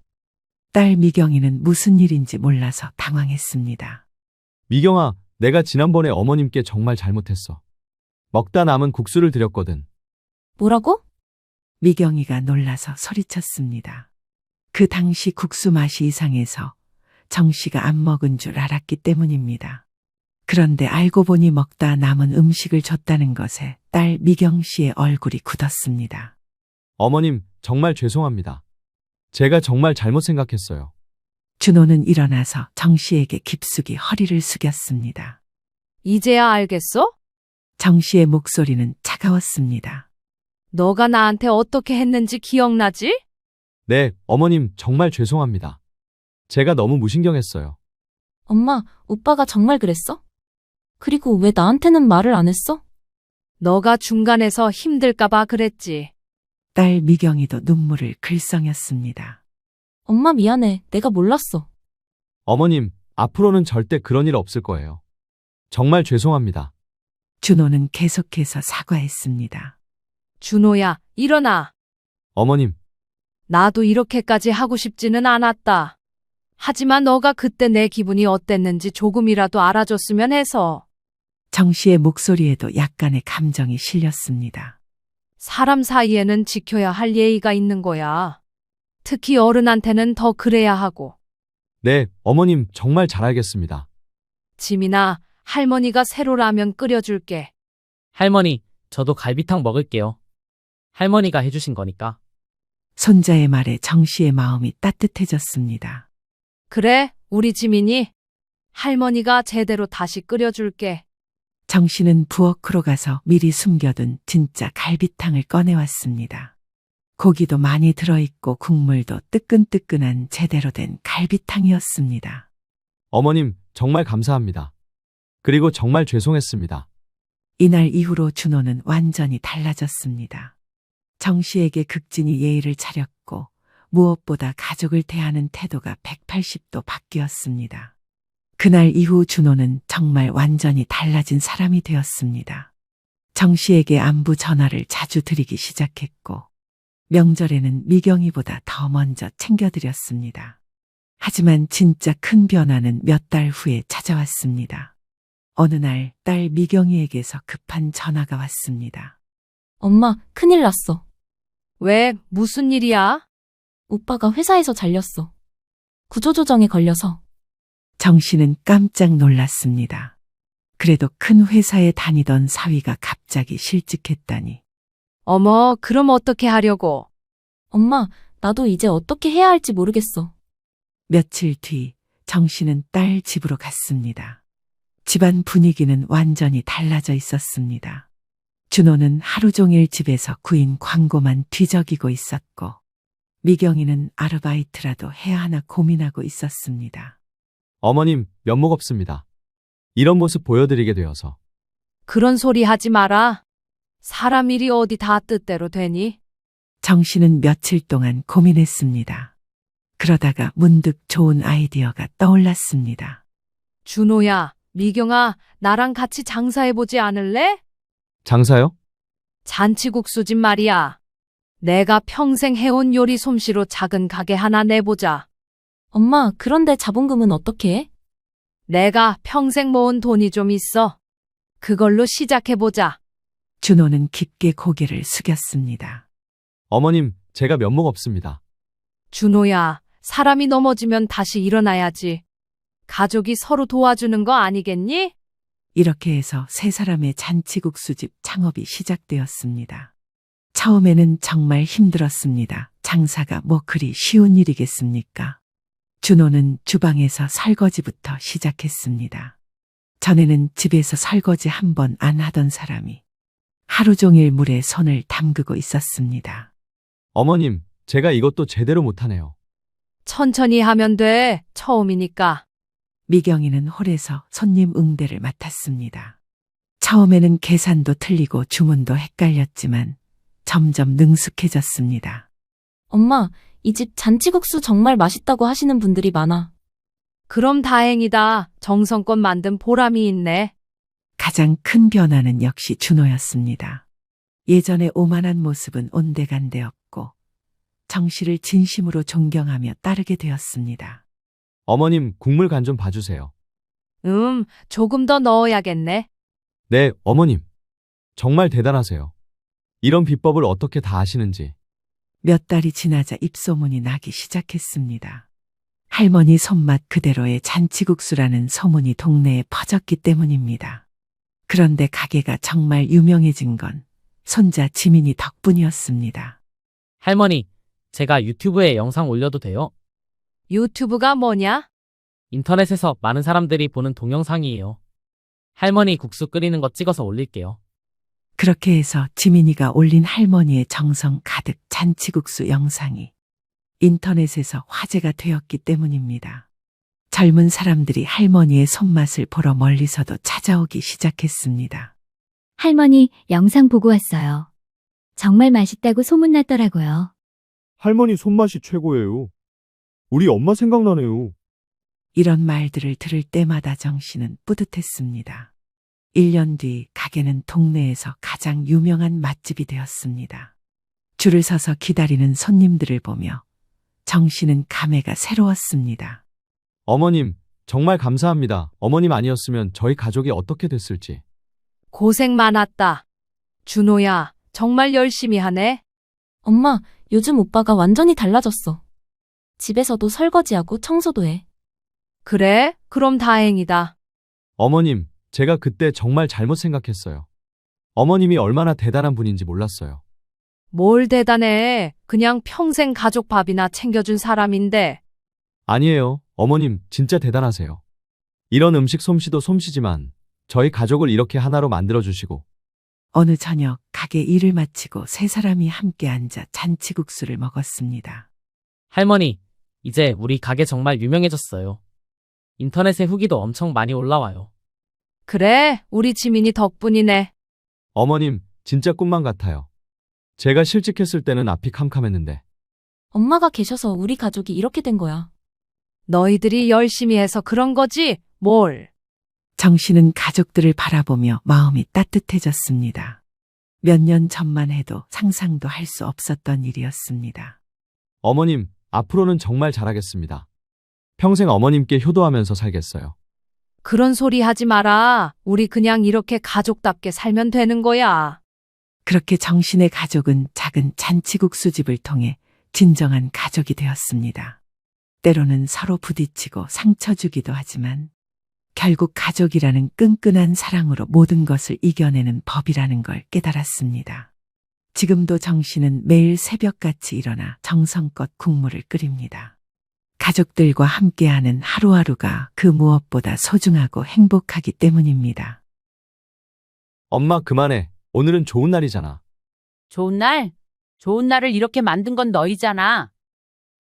딸 미경이는 무슨 일인지 몰라서 당황했습니다. 미경아, 내가 지난번에 어머님께 정말 잘못했어. 먹다 남은 국수를 드렸거든. 뭐라고? 미경이가 놀라서 소리쳤습니다. 그 당시 국수 맛이 이상해서 정 씨가 안 먹은 줄 알았기 때문입니다. 그런데 알고 보니 먹다 남은 음식을 줬다는 것에 딸 미경 씨의 얼굴이 굳었습니다. 어머님, 정말 죄송합니다. 제가 정말 잘못 생각했어요. 준호는 일어나서 정 씨에게 깊숙이 허리를 숙였습니다. 이제야 알겠어? 정 씨의 목소리는 차가웠습니다. 너가 나한테 어떻게 했는지 기억나지? 네, 어머님, 정말 죄송합니다. 제가 너무 무신경했어요. 엄마, 오빠가 정말 그랬어? 그리고 왜 나한테는 말을 안 했어? 너가 중간에서 힘들까봐 그랬지. 딸 미경이도 눈물을 글썽였습니다. 엄마 미안해. 내가 몰랐어. 어머님, 앞으로는 절대 그런 일 없을 거예요. 정말 죄송합니다. 준호는 계속해서 사과했습니다. 준호야, 일어나. 어머님, 나도 이렇게까지 하고 싶지는 않았다. 하지만 너가 그때 내 기분이 어땠는지 조금이라도 알아줬으면 해서. 정 씨의 목소리에도 약간의 감정이 실렸습니다. 사람 사이에는 지켜야 할 예의가 있는 거야. 특히 어른한테는 더 그래야 하고. 네, 어머님, 정말 잘 알겠습니다. 지민아, 할머니가 새로 라면 끓여줄게. 할머니, 저도 갈비탕 먹을게요. 할머니가 해주신 거니까. 손자의 말에 정 씨의 마음이 따뜻해졌습니다. 그래, 우리 지민이. 할머니가 제대로 다시 끓여줄게. 정 씨는 부엌으로 가서 미리 숨겨둔 진짜 갈비탕을 꺼내왔습니다. 고기도 많이 들어있고 국물도 뜨끈뜨끈한 제대로 된 갈비탕이었습니다. 어머님, 정말 감사합니다. 그리고 정말 죄송했습니다. 이날 이후로 준호는 완전히 달라졌습니다. 정 씨에게 극진히 예의를 차렸고 무엇보다 가족을 대하는 태도가 180도 바뀌었습니다. 그날 이후 준호는 정말 완전히 달라진 사람이 되었습니다. 정 씨에게 안부 전화를 자주 드리기 시작했고 명절에는 미경이보다 더 먼저 챙겨드렸습니다. 하지만 진짜 큰 변화는 몇 달 후에 찾아왔습니다. 어느 날 딸 미경이에게서 급한 전화가 왔습니다. 엄마, 큰일 났어. 왜, 무슨 일이야? 오빠가 회사에서 잘렸어. 구조조정에 걸려서. 정 씨는 깜짝 놀랐습니다. 그래도 큰 회사에 다니던 사위가 갑자기 실직했다니. 어머, 그럼 어떻게 하려고? 엄마, 나도 이제 어떻게 해야 할지 모르겠어. 며칠 뒤 정 씨는 딸 집으로 갔습니다. 집안 분위기는 완전히 달라져 있었습니다. 준호는 하루 종일 집에서 구인 광고만 뒤적이고 있었고 미경이는 아르바이트라도 해야 하나 고민하고 있었습니다. 어머님, 면목 없습니다. 이런 모습 보여드리게 되어서. 그런 소리 하지 마라. 사람 일이 어디 다 뜻대로 되니? 정 씨는 며칠 동안 고민했습니다. 그러다가 문득 좋은 아이디어가 떠올랐습니다. 준호야, 미경아, 나랑 같이 장사해보지 않을래? 장사요? 잔치국수집 말이야. 내가 평생 해온 요리 솜씨로 작은 가게 하나 내보자. 엄마, 그런데 자본금은 어떻게 해? 내가 평생 모은 돈이 좀 있어. 그걸로 시작해보자. 준호는 깊게 고개를 숙였습니다. 어머님, 제가 면목 없습니다. 준호야, 사람이 넘어지면 다시 일어나야지. 가족이 서로 도와주는 거 아니겠니? 이렇게 해서 세 사람의 잔치국수집 창업이 시작되었습니다. 처음에는 정말 힘들었습니다. 장사가 뭐 그리 쉬운 일이겠습니까? 준호는 주방에서 설거지부터 시작했습니다. 전에는 집에서 설거지 한 번 안 하던 사람이 하루 종일 물에 손을 담그고 있었습니다. 어머님, 제가 이것도 제대로 못하네요. 천천히 하면 돼. 처음이니까. 미경이는 홀에서 손님 응대를 맡았습니다. 처음에는 계산도 틀리고 주문도 헷갈렸지만 점점 능숙해졌습니다. 엄마, 이 집 잔치국수 정말 맛있다고 하시는 분들이 많아. 그럼 다행이다. 정성껏 만든 보람이 있네. 가장 큰 변화는 역시 준호였습니다. 예전의 오만한 모습은 온데간데 없고 정 씨를 진심으로 존경하며 따르게 되었습니다. 어머님, 국물 간 좀 봐주세요. 조금 더 넣어야겠네. 네, 어머님. 정말 대단하세요. 이런 비법을 어떻게 다 아시는지. 몇 달이 지나자 입소문이 나기 시작했습니다. 할머니 손맛 그대로의 잔치국수라는 소문이 동네에 퍼졌기 때문입니다. 그런데 가게가 정말 유명해진 건 손자 지민이 덕분이었습니다. 할머니, 제가 유튜브에 영상 올려도 돼요? 유튜브가 뭐냐? 인터넷에서 많은 사람들이 보는 동영상이에요. 할머니 국수 끓이는 거 찍어서 올릴게요. 그렇게 해서 지민이가 올린 할머니의 정성 가득 잔치국수 영상이 인터넷에서 화제가 되었기 때문입니다. 젊은 사람들이 할머니의 손맛을 보러 멀리서도 찾아오기 시작했습니다. 할머니 영상 보고 왔어요. 정말 맛있다고 소문났더라고요. 할머니 손맛이 최고예요. 우리 엄마 생각나네요. 이런 말들을 들을 때마다 정 씨는 뿌듯했습니다. 1년 뒤 가게는 동네에서 가장 유명한 맛집이 되었습니다. 줄을 서서 기다리는 손님들을 보며 정 씨는 감회가 새로웠습니다. 어머님, 정말 감사합니다. 어머님 아니었으면 저희 가족이 어떻게 됐을지. 고생 많았다. 준호야, 정말 열심히 하네. 엄마, 요즘 오빠가 완전히 달라졌어. 집에서도 설거지하고 청소도 해. 그래? 그럼 다행이다. 어머님, 제가 그때 정말 잘못 생각했어요. 어머님이 얼마나 대단한 분인지 몰랐어요. 뭘 대단해. 그냥 평생 가족 밥이나 챙겨준 사람인데. 아니에요. 어머님, 진짜 대단하세요. 이런 음식 솜씨도 솜씨지만 저희 가족을 이렇게 하나로 만들어주시고. 어느 저녁 가게 일을 마치고 세 사람이 함께 앉아 잔치국수를 먹었습니다. 할머니, 이제 우리 가게 정말 유명해졌어요. 인터넷에 후기도 엄청 많이 올라와요. 그래, 우리 지민이 덕분이네. 어머님, 진짜 꿈만 같아요. 제가 실직했을 때는 앞이 캄캄했는데. 엄마가 계셔서 우리 가족이 이렇게 된 거야. 너희들이 열심히 해서 그런 거지? 뭘? 정 씨는 가족들을 바라보며 마음이 따뜻해졌습니다. 몇 년 전만 해도 상상도 할 수 없었던 일이었습니다. 어머님, 앞으로는 정말 잘하겠습니다. 평생 어머님께 효도하면서 살겠어요. 그런 소리 하지 마라. 우리 그냥 이렇게 가족답게 살면 되는 거야. 그렇게 정신의 가족은 작은 잔치국수집을 통해 진정한 가족이 되었습니다. 때로는 서로 부딪히고 상처 주기도 하지만 결국 가족이라는 끈끈한 사랑으로 모든 것을 이겨내는 법이라는 걸 깨달았습니다. 지금도 정씨는 매일 새벽같이 일어나 정성껏 국물을 끓입니다. 가족들과 함께하는 하루하루가 그 무엇보다 소중하고 행복하기 때문입니다. 엄마, 그만해. 오늘은 좋은 날이잖아. 좋은 날? 좋은 날을 이렇게 만든 건 너희잖아.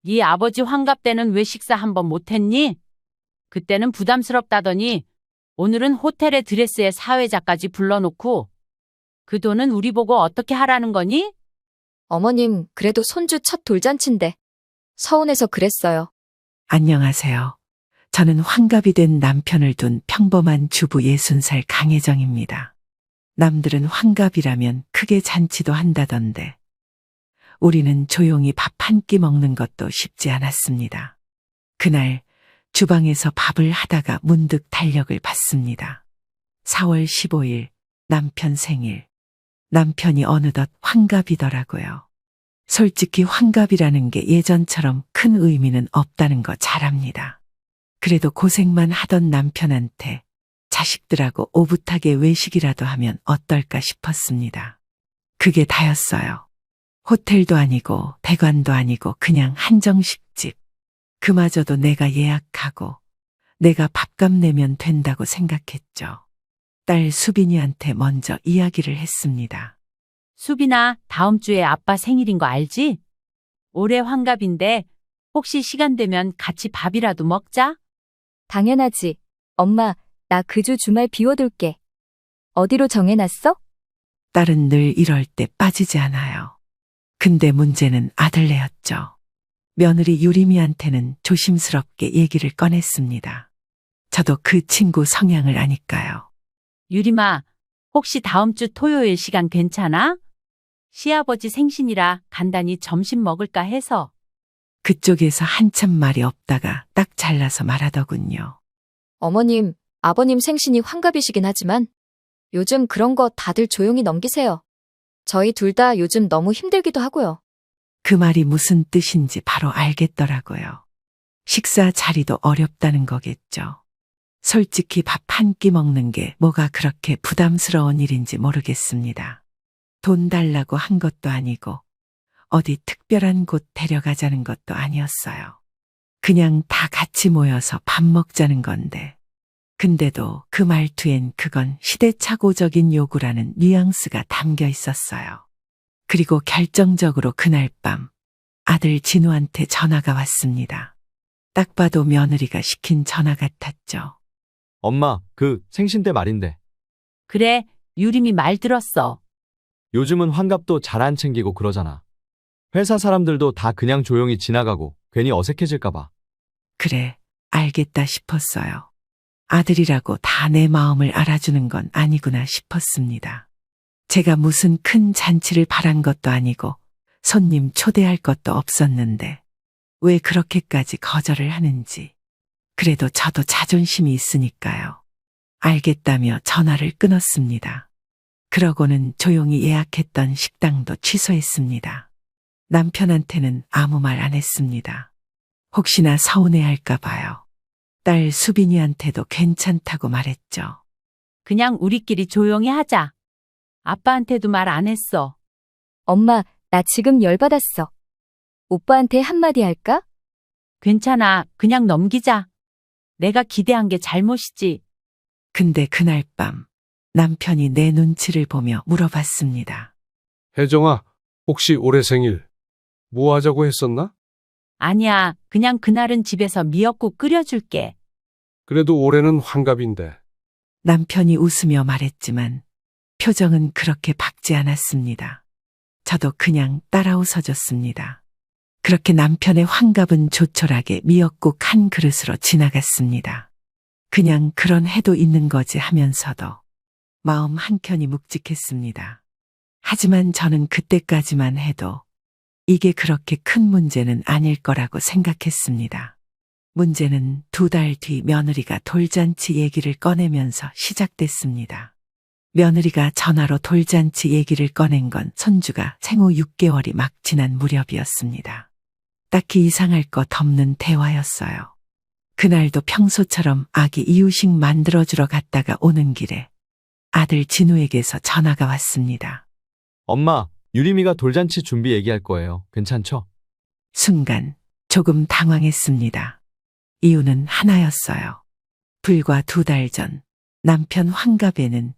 네 아버지 환갑 때는 왜 식사 한번 못했니? 그때는 부담스럽다더니 오늘은 호텔의 드레스에 사회자까지 불러놓고 그 돈은 우리 보고 어떻게 하라는 거니? 어머님, 그래도 손주 첫 돌잔치인데. 서운해서 그랬어요. 안녕하세요. 저는 환갑이 된 남편을 둔 평범한 주부 60살 강혜정입니다. 남들은 환갑이라면 크게 잔치도 한다던데 우리는 조용히 밥 한 끼 먹는 것도 쉽지 않았습니다. 그날 주방에서 밥을 하다가 문득 달력을 봤습니다. 4월 15일 남편 생일. 남편이 어느덧 환갑이더라고요. 솔직히 환갑이라는 게 예전처럼 큰 의미는 없다는 거 잘 압니다. 그래도 고생만 하던 남편한테 자식들하고 오붓하게 외식이라도 하면 어떨까 싶었습니다. 그게 다였어요. 호텔도 아니고 대관도 아니고 그냥 한정식집. 그마저도 내가 예약하고 내가 밥값 내면 된다고 생각했죠. 딸 수빈이한테 먼저 이야기를 했습니다. 수빈아, 다음 주에 아빠 생일인 거 알지? 올해 환갑인데 혹시 시간 되면 같이 밥이라도 먹자? 당연하지. 엄마, 나 그 주 주말 비워둘게. 어디로 정해놨어? 딸은 늘 이럴 때 빠지지 않아요. 근데 문제는 아들네였죠. 며느리 유림이한테는 조심스럽게 얘기를 꺼냈습니다. 저도 그 친구 성향을 아니까요. 유림아, 혹시 다음 주 토요일 시간 괜찮아? 시아버지 생신이라 간단히 점심 먹을까 해서. 그쪽에서 한참 말이 없다가 딱 잘라서 말하더군요. 어머님, 아버님 생신이 환갑이시긴 하지만 요즘 그런 거 다들 조용히 넘기세요. 저희 둘 다 요즘 너무 힘들기도 하고요. 그 말이 무슨 뜻인지 바로 알겠더라고요. 식사 자리도 어렵다는 거겠죠. 솔직히 밥 한 끼 먹는 게 뭐가 그렇게 부담스러운 일인지 모르겠습니다. 돈 달라고 한 것도 아니고 어디 특별한 곳 데려가자는 것도 아니었어요. 그냥 다 같이 모여서 밥 먹자는 건데. 근데도 그 말투엔 그건 시대착오적인 요구라는 뉘앙스가 담겨 있었어요. 그리고 결정적으로 그날 밤 아들 진우한테 전화가 왔습니다. 딱 봐도 며느리가 시킨 전화 같았죠. 엄마, 그 생신 때 말인데. 그래, 유림이 말 들었어. 요즘은 환갑도 잘 안 챙기고 그러잖아. 회사 사람들도 다 그냥 조용히 지나가고 괜히 어색해질까봐. 그래, 알겠다 싶었어요. 아들이라고 다 내 마음을 알아주는 건 아니구나 싶었습니다. 제가 무슨 큰 잔치를 바란 것도 아니고 손님 초대할 것도 없었는데 왜 그렇게까지 거절을 하는지. 그래도 저도 자존심이 있으니까요. 알겠다며 전화를 끊었습니다. 그러고는 조용히 예약했던 식당도 취소했습니다. 남편한테는 아무 말 안 했습니다. 혹시나 서운해할까 봐요. 딸 수빈이한테도 괜찮다고 말했죠. 그냥 우리끼리 조용히 하자. 아빠한테도 말 안 했어. 엄마, 나 지금 열받았어. 오빠한테 한마디 할까? 괜찮아. 그냥 넘기자. 내가 기대한 게 잘못이지. 근데 그날 밤 남편이 내 눈치를 보며 물어봤습니다. 혜정아, 혹시 올해 생일 뭐 하자고 했었나? 아니야. 그냥 그날은 집에서 미역국 끓여줄게. 그래도 올해는 환갑인데. 남편이 웃으며 말했지만 표정은 그렇게 밝지 않았습니다. 저도 그냥 따라 웃어줬습니다. 그렇게 남편의 환갑은 조촐하게 미역국 한 그릇으로 지나갔습니다. 그냥 그런 해도 있는 거지 하면서도 마음 한켠이 묵직했습니다. 하지만 저는 그때까지만 해도 이게 그렇게 큰 문제는 아닐 거라고 생각했습니다. 문제는 2달 뒤 며느리가 돌잔치 얘기를 꺼내면서 시작됐습니다. 며느리가 전화로 돌잔치 얘기를 꺼낸 건 손주가 생후 6개월이 막 지난 무렵이었습니다. 딱히 이상할 것 없는 대화였어요. 그날도 평소처럼 아기 이유식 만들어주러 갔다가 오는 길에 아들 진우에게서 전화가 왔습니다. 엄마, 유림이가 돌잔치 준비 얘기할 거예요. 괜찮죠? 순간 조금 당황했습니다. 이유는 하나였어요. 불과 2달 전 남편 환갑에는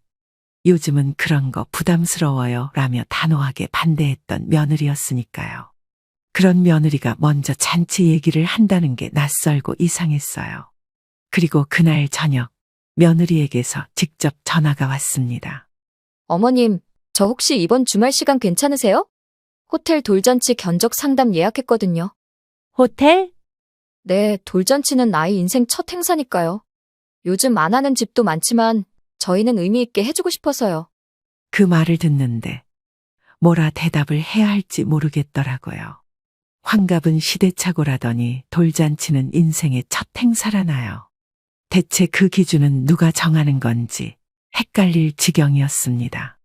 요즘은 그런 거 부담스러워요 라며 단호하게 반대했던 며느리였으니까요. 그런 며느리가 먼저 잔치 얘기를 한다는 게 낯설고 이상했어요. 그리고 그날 저녁 며느리에게서 직접 전화가 왔습니다. 어머님, 저 혹시 이번 주말 시간 괜찮으세요? 호텔 돌잔치 견적 상담 예약했거든요. 호텔? 네, 돌잔치는 아이 인생 첫 행사니까요. 요즘 안 하는 집도 많지만 저희는 의미 있게 해주고 싶어서요. 그 말을 듣는데 뭐라 대답을 해야 할지 모르겠더라고요. 환갑은 시대착오라더니 돌잔치는 인생의 첫 행사라나요. 대체 그 기준은 누가 정하는 건지 헷갈릴 지경이었습니다.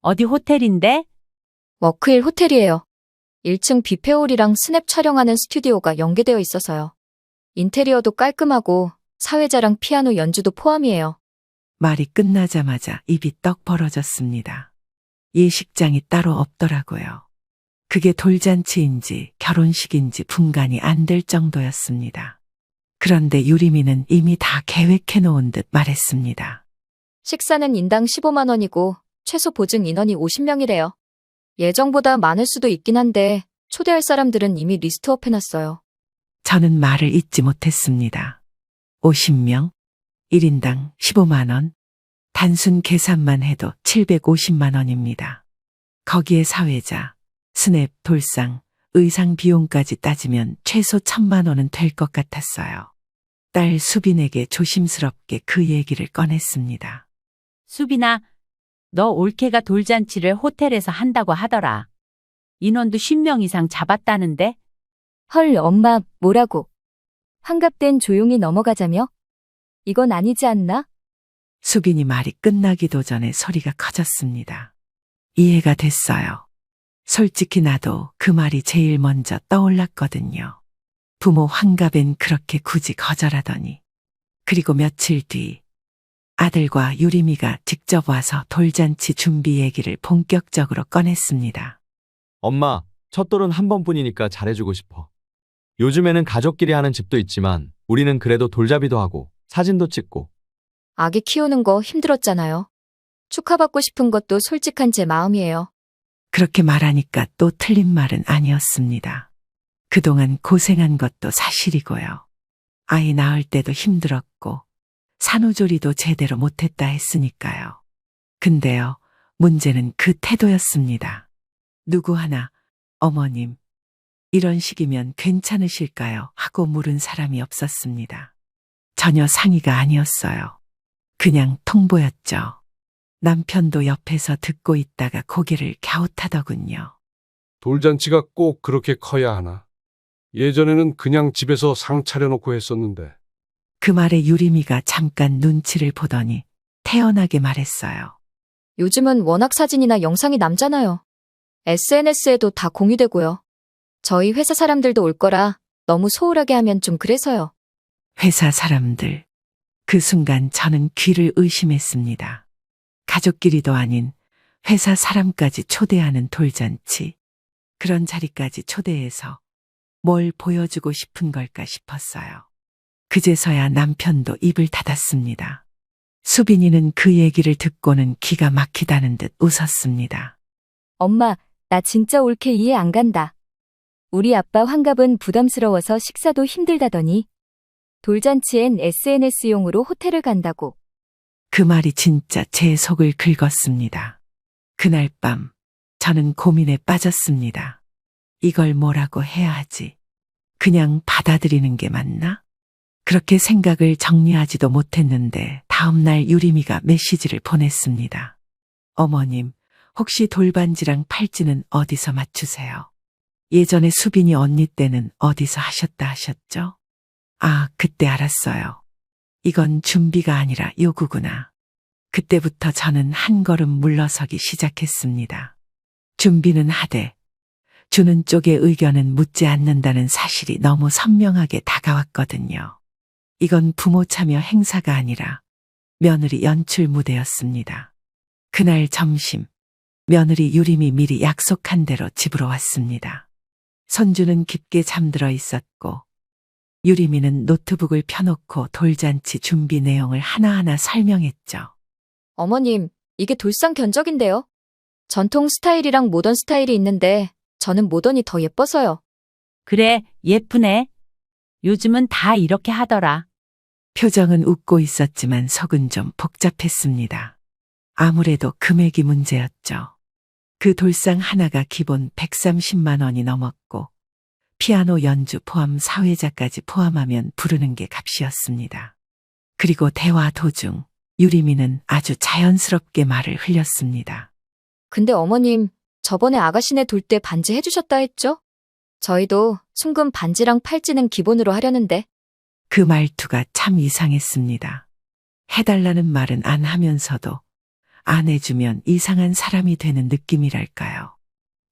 어디 호텔인데? 워크힐 호텔이에요. 1층 뷔페홀이랑 스냅 촬영하는 스튜디오가 연계되어 있어서요. 인테리어도 깔끔하고 사회자랑 피아노 연주도 포함이에요. 말이 끝나자마자 입이 떡 벌어졌습니다. 예식장이 따로 없더라고요. 그게 돌잔치인지 결혼식인지 분간이 안 될 정도였습니다. 그런데 유리미는 이미 다 계획해 놓은 듯 말했습니다. 식사는 인당 15만 원이고 최소 보증 인원이 50명이래요. 예정보다 많을 수도 있긴 한데 초대할 사람들은 이미 리스트업 해놨어요. 저는 말을 잇지 못했습니다. 50명, 1인당 15만 원, 단순 계산만 해도 750만 원입니다. 거기에 사회자, 스냅, 돌상, 의상 비용까지 따지면 최소 1,000만 원은 될 것 같았어요. 딸 수빈에게 조심스럽게 그 얘기를 꺼냈습니다. 수빈아, 너 올케가 돌잔치를 호텔에서 한다고 하더라. 인원도 10명 이상 잡았다는데? 헐, 엄마, 뭐라고? 환갑된 조용히 넘어가자며? 이건 아니지 않나? 수빈이 말이 끝나기도 전에 소리가 커졌습니다. 이해가 됐어요. 솔직히 나도 그 말이 제일 먼저 떠올랐거든요. 부모 환갑엔 그렇게 굳이 거절하더니. 그리고 며칠 뒤 아들과 유림이가 직접 와서 돌잔치 준비 얘기를 본격적으로 꺼냈습니다. 엄마, 첫 돌은 한 번뿐이니까 잘해주고 싶어. 요즘에는 가족끼리 하는 집도 있지만 우리는 그래도 돌잡이도 하고 사진도 찍고. 아기 키우는 거 힘들었잖아요. 축하받고 싶은 것도 솔직한 제 마음이에요. 그렇게 말하니까 또 틀린 말은 아니었습니다. 그동안 고생한 것도 사실이고요. 아이 낳을 때도 힘들었고 산후조리도 제대로 못했다 했으니까요. 근데요, 문제는 그 태도였습니다. 누구 하나 어머님, 이런 식이면 괜찮으실까요? 하고 물은 사람이 없었습니다. 전혀 상의가 아니었어요. 그냥 통보였죠. 남편도 옆에서 듣고 있다가 고개를 갸웃하더군요. 돌잔치가 꼭 그렇게 커야 하나? 예전에는 그냥 집에서 상 차려놓고 했었는데. 그 말에 유림이가 잠깐 눈치를 보더니 태연하게 말했어요. 요즘은 워낙 사진이나 영상이 남잖아요. SNS에도 다 공유되고요. 저희 회사 사람들도 올 거라 너무 소홀하게 하면 좀 그래서요. 회사 사람들. 그 순간 저는 귀를 의심했습니다. 가족끼리도 아닌 회사 사람까지 초대하는 돌잔치. 그런 자리까지 초대해서 뭘 보여주고 싶은 걸까 싶었어요. 그제서야 남편도 입을 닫았습니다. 수빈이는 그 얘기를 듣고는 기가 막히다는 듯 웃었습니다. 엄마, 나 진짜 옳게 이해 안 간다. 우리 아빠 환갑은 부담스러워서 식사도 힘들다더니 돌잔치엔 SNS용으로 호텔을 간다고. 그 말이 진짜 제 속을 긁었습니다. 그날 밤 저는 고민에 빠졌습니다. 이걸 뭐라고 해야 하지? 그냥 받아들이는 게 맞나? 그렇게 생각을 정리하지도 못했는데 다음날 유림이가 메시지를 보냈습니다. 어머님, 혹시 돌반지랑 팔찌는 어디서 맞추세요? 예전에 수빈이 언니 때는 어디서 하셨다 하셨죠? 아, 그때 알았어요. 이건 준비가 아니라 요구구나. 그때부터 저는 한 걸음 물러서기 시작했습니다. 준비는 하되 주는 쪽의 의견은 묻지 않는다는 사실이 너무 선명하게 다가왔거든요. 이건 부모 참여 행사가 아니라 며느리 연출 무대였습니다. 그날 점심, 며느리 유림이 미리 약속한 대로 집으로 왔습니다. 손주는 깊게 잠들어 있었고 유림이는 노트북을 펴놓고 돌잔치 준비 내용을 하나하나 설명했죠. 어머님, 이게 돌상 견적인데요. 전통 스타일이랑 모던 스타일이 있는데 저는 모던이 더 예뻐서요. 그래, 예쁘네. 요즘은 다 이렇게 하더라. 표정은 웃고 있었지만 속은 좀 복잡했습니다. 아무래도 금액이 문제였죠. 그 돌상 하나가 기본 130만 원이 넘었고 피아노 연주 포함 사회자까지 포함하면 부르는 게 값이었습니다. 그리고 대화 도중 유리미는 아주 자연스럽게 말을 흘렸습니다. 근데 어머님, 저번에 아가씨네 돌 때 반지 해주셨다 했죠? 저희도 순금 반지랑 팔찌는 기본으로 하려는데. 그 말투가 참 이상했습니다. 해달라는 말은 안 하면서도 안 해주면 이상한 사람이 되는 느낌이랄까요.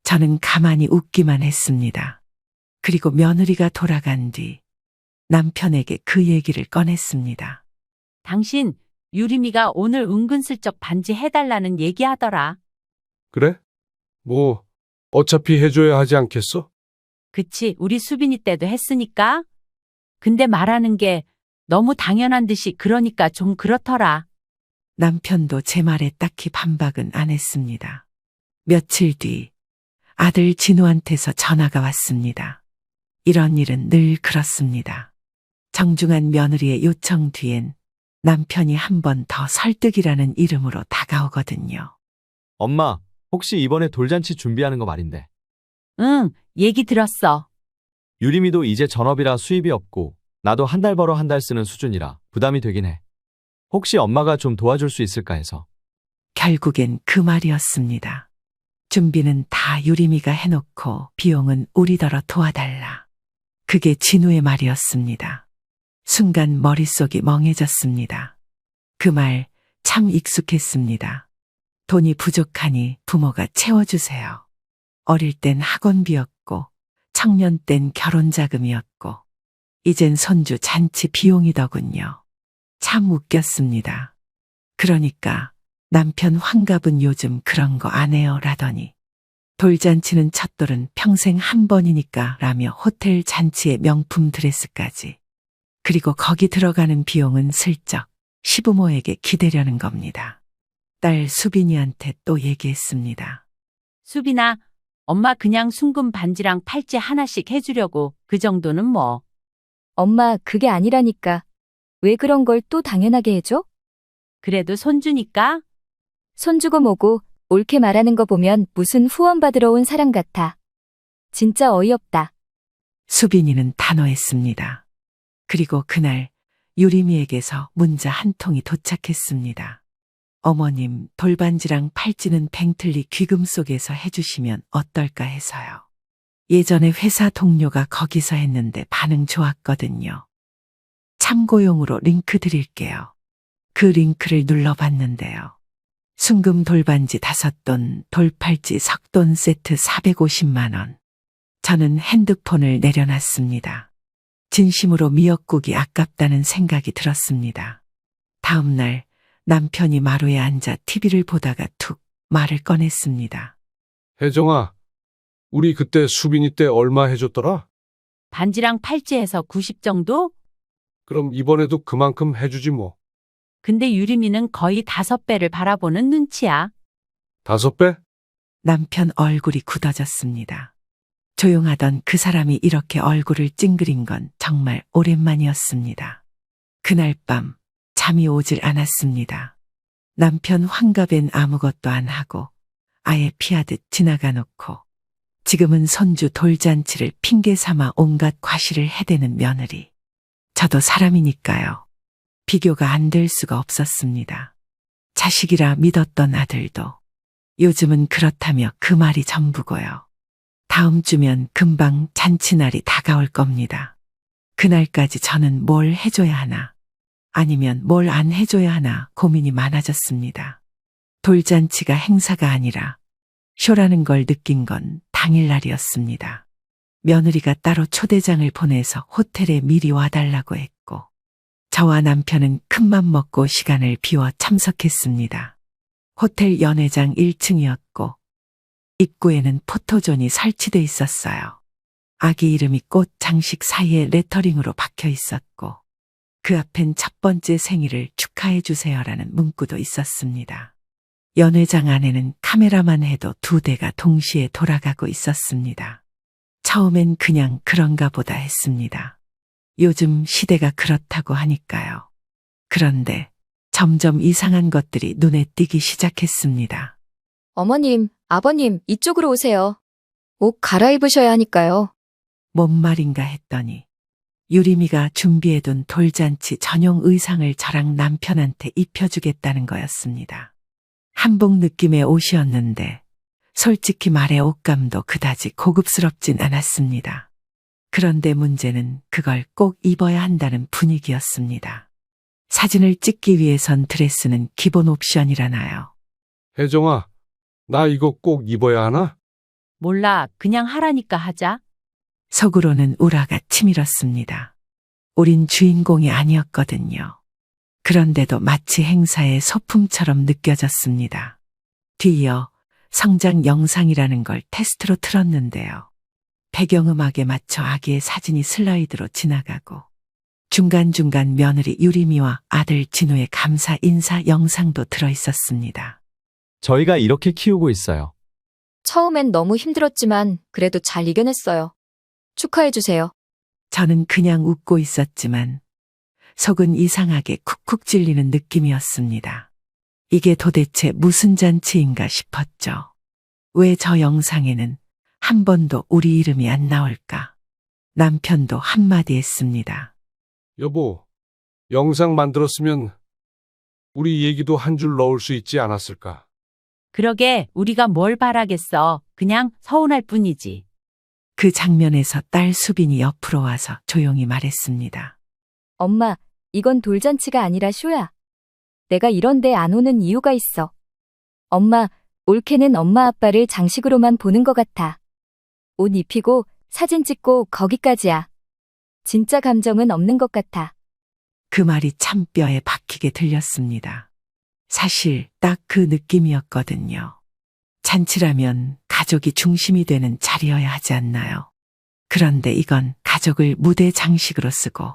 저는 가만히 웃기만 했습니다. 그리고 며느리가 돌아간 뒤 남편에게 그 얘기를 꺼냈습니다. 당신, 유림이가 오늘 은근슬쩍 반지 해달라는 얘기하더라. 그래? 뭐 어차피 해줘야 하지 않겠어? 그치, 우리 수빈이 때도 했으니까. 근데 말하는 게 너무 당연한 듯이 그러니까 좀 그렇더라. 남편도 제 말에 딱히 반박은 안 했습니다. 며칠 뒤 아들 진우한테서 전화가 왔습니다. 이런 일은 늘 그렇습니다. 정중한 며느리의 요청 뒤엔 남편이 한 번 더 설득이라는 이름으로 다가오거든요. 엄마, 혹시 이번에 돌잔치 준비하는 거 말인데. 응, 얘기 들었어. 유림이도 이제 전업이라 수입이 없고 나도 한 달 벌어 한 달 쓰는 수준이라 부담이 되긴 해. 혹시 엄마가 좀 도와줄 수 있을까 해서. 결국엔 그 말이었습니다. 준비는 다 유림이가 해놓고 비용은 우리더러 도와달라. 그게 진우의 말이었습니다. 순간 머릿속이 멍해졌습니다. 그 말 참 익숙했습니다. 돈이 부족하니 부모가 채워주세요. 어릴 땐 학원비였고, 청년 땐 결혼자금이었고, 이젠 손주 잔치 비용이더군요. 참 웃겼습니다. 그러니까 남편 환갑은 요즘 그런 거 안 해요 라더니 돌잔치는 첫돌은 평생 한 번이니까 라며 호텔 잔치에 명품 드레스까지. 그리고 거기 들어가는 비용은 슬쩍 시부모에게 기대려는 겁니다. 딸 수빈이한테 또 얘기했습니다. 수빈아, 엄마 그냥 순금 반지랑 팔찌 하나씩 해주려고. 그 정도는 뭐. 엄마, 그게 아니라니까. 왜 그런 걸 또 당연하게 해줘? 그래도 손주니까. 손주고 뭐고 옳게 말하는 거 보면 무슨 후원 받으러 온 사람 같아. 진짜 어이없다. 수빈이는 단호했습니다. 그리고 그날 유림이에게서 문자 한 통이 도착했습니다. 어머님, 돌반지랑 팔찌는 뱅틀리 귀금 속에서 해주시면 어떨까 해서요. 예전에 회사 동료가 거기서 했는데 반응 좋았거든요. 참고용으로 링크 드릴게요. 그 링크를 눌러봤는데요. 순금 돌반지 5돈, 돌팔찌 석돈 세트 450만 원. 저는 핸드폰을 내려놨습니다. 진심으로 미역국이 아깝다는 생각이 들었습니다. 다음 날 남편이 마루에 앉아 TV를 보다가 툭 말을 꺼냈습니다. 혜정아, 우리 그때 수빈이 때 얼마 해줬더라? 반지랑 팔찌 해서 90 정도? 그럼 이번에도 그만큼 해주지 뭐. 근데 유림이는 거의 5배를 바라보는 눈치야. 5배? 남편 얼굴이 굳어졌습니다. 조용하던 그 사람이 이렇게 얼굴을 찡그린 건 정말 오랜만이었습니다. 그날 밤 잠이 오질 않았습니다. 남편 환갑엔 아무것도 안 하고 아예 피하듯 지나가 놓고 지금은 손주 돌잔치를 핑계 삼아 온갖 과시를 해대는 며느리. 저도 사람이니까요. 비교가 안 될 수가 없었습니다. 자식이라 믿었던 아들도 요즘은 그렇다며 그 말이 전부고요. 다음 주면 금방 잔치날이 다가올 겁니다. 그날까지 저는 뭘 해줘야 하나, 아니면 뭘 안 해줘야 하나 고민이 많아졌습니다. 돌잔치가 행사가 아니라 쇼라는 걸 느낀 건 당일날이었습니다. 며느리가 따로 초대장을 보내서 호텔에 미리 와달라고 했고, 저와 남편은 큰맘 먹고 시간을 비워 참석했습니다. 호텔 연회장 1층이었고, 입구에는 포토존이 설치돼 있었어요. 아기 이름이 꽃 장식 사이에 레터링으로 박혀 있었고, 그 앞엔 첫 번째 생일을 축하해 주세요라는 문구도 있었습니다. 연회장 안에는 카메라만 해도 2대가 동시에 돌아가고 있었습니다. 처음엔 그냥 그런가 보다 했습니다. 요즘 시대가 그렇다고 하니까요. 그런데 점점 이상한 것들이 눈에 띄기 시작했습니다. 어머님, 아버님, 이쪽으로 오세요. 옷 갈아입으셔야 하니까요. 뭔 말인가 했더니 유림이가 준비해둔 돌잔치 전용 의상을 저랑 남편한테 입혀주겠다는 거였습니다. 한복 느낌의 옷이었는데 솔직히 말해 옷감도 그다지 고급스럽진 않았습니다. 그런데 문제는 그걸 꼭 입어야 한다는 분위기였습니다. 사진을 찍기 위해선 드레스는 기본 옵션이라나요. 혜정아, 나 이거 꼭 입어야 하나? 몰라, 그냥 하라니까 하자. 속으로는 우라가 치밀었습니다. 우린 주인공이 아니었거든요. 그런데도 마치 행사의 소품처럼 느껴졌습니다. 뒤이어 성장 영상이라는 걸 테스트로 틀었는데요. 배경음악에 맞춰 아기의 사진이 슬라이드로 지나가고 중간중간 며느리 유림이와 아들 진우의 감사 인사 영상도 들어있었습니다. 저희가 이렇게 키우고 있어요. 처음엔 너무 힘들었지만 그래도 잘 이겨냈어요. 축하해주세요. 저는 그냥 웃고 있었지만 속은 이상하게 쿡쿡 찔리는 느낌이었습니다. 이게 도대체 무슨 잔치인가 싶었죠. 왜 저 영상에는 한 번도 우리 이름이 안 나올까? 남편도 한마디 했습니다. 여보, 영상 만들었으면 우리 얘기도 한 줄 넣을 수 있지 않았을까? 그러게 우리가 뭘 바라겠어. 그냥 서운할 뿐이지. 그 장면에서 딸 수빈이 옆으로 와서 조용히 말했습니다. 엄마, 이건 돌잔치가 아니라 쇼야. 내가 이런데 안 오는 이유가 있어. 엄마, 올케는 엄마 아빠를 장식으로만 보는 것 같아. 옷 입히고 사진 찍고 거기까지야. 진짜 감정은 없는 것 같아. 그 말이 참 뼈에 박히게 들렸습니다. 사실 딱 그 느낌이었거든요. 잔치라면 가족이 중심이 되는 자리여야 하지 않나요? 그런데 이건 가족을 무대 장식으로 쓰고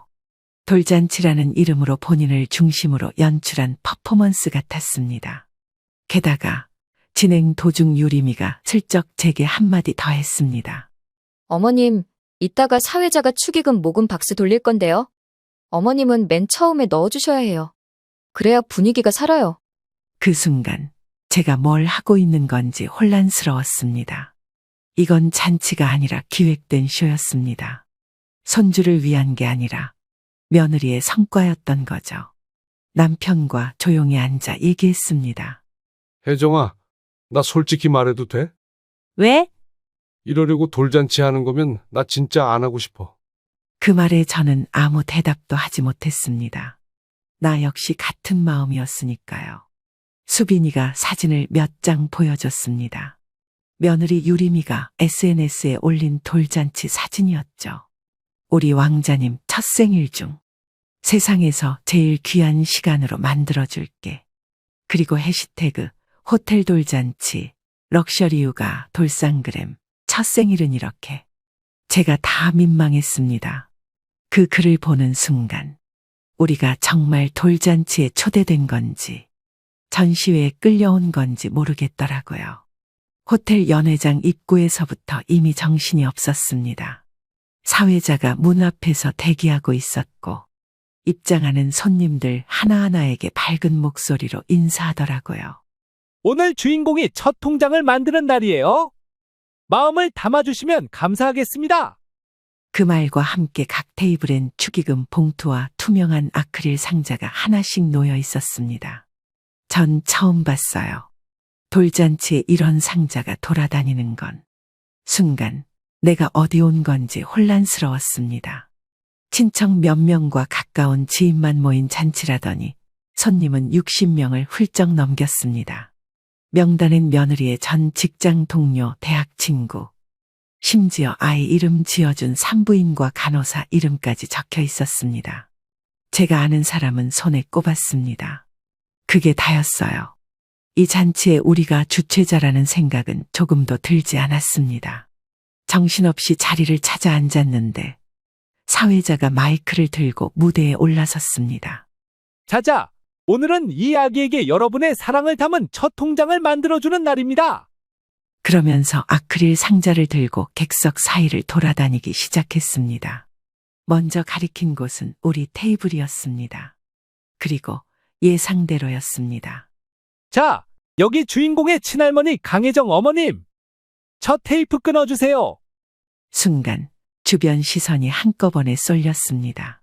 돌잔치라는 이름으로 본인을 중심으로 연출한 퍼포먼스 같았습니다. 게다가 진행 도중 유리미가 슬쩍 제게 한마디 더 했습니다. 어머님, 이따가 사회자가 축의금 모금 박스 돌릴 건데요. 어머님은 맨 처음에 넣어주셔야 해요. 그래야 분위기가 살아요. 그 순간 제가 뭘 하고 있는 건지 혼란스러웠습니다. 이건 잔치가 아니라 기획된 쇼였습니다. 손주를 위한 게 아니라 며느리의 성과였던 거죠. 남편과 조용히 앉아 얘기했습니다. 혜정아, 나 솔직히 말해도 돼? 왜? 이러려고 돌잔치 하는 거면 나 진짜 안 하고 싶어. 그 말에 저는 아무 대답도 하지 못했습니다. 나 역시 같은 마음이었으니까요. 수빈이가 사진을 몇 장 보여줬습니다. 며느리 유리미가 SNS에 올린 돌잔치 사진이었죠. 우리 왕자님 첫 생일 중 세상에서 제일 귀한 시간으로 만들어줄게. 그리고 해시태그 호텔 돌잔치 럭셔리유가 돌상그램 첫 생일은 이렇게. 제가 다 민망했습니다. 그 글을 보는 순간 우리가 정말 돌잔치에 초대된 건지 전시회에 끌려온 건지 모르겠더라고요. 호텔 연회장 입구에서부터 이미 정신이 없었습니다. 사회자가 문 앞에서 대기하고 있었고 입장하는 손님들 하나하나에게 밝은 목소리로 인사하더라고요. 오늘 주인공이 첫 통장을 만드는 날이에요. 마음을 담아주시면 감사하겠습니다. 그 말과 함께 각 테이블엔 축의금 봉투와 투명한 아크릴 상자가 하나씩 놓여 있었습니다. 전 처음 봤어요. 돌잔치에 이런 상자가 돌아다니는 건. 순간 내가 어디 온 건지 혼란스러웠습니다. 친척 몇 명과 가까운 지인만 모인 잔치라더니 손님은 60명을 훌쩍 넘겼습니다. 명단엔 며느리의 전 직장 동료, 대학 친구, 심지어 아이 이름 지어준 산부인과 간호사 이름까지 적혀 있었습니다. 제가 아는 사람은 손에 꼽았습니다. 그게 다였어요. 이 잔치에 우리가 주최자라는 생각은 조금도 들지 않았습니다. 정신없이 자리를 찾아 앉았는데 사회자가 마이크를 들고 무대에 올라섰습니다. 자자, 오늘은 이 아기에게 여러분의 사랑을 담은 첫 통장을 만들어주는 날입니다. 그러면서 아크릴 상자를 들고 객석 사이를 돌아다니기 시작했습니다. 먼저 가리킨 곳은 우리 테이블이었습니다. 그리고 예상대로였습니다. 자, 여기 주인공의 친할머니 강혜정 어머님. 첫 테이프 끊어주세요. 순간 주변 시선이 한꺼번에 쏠렸습니다.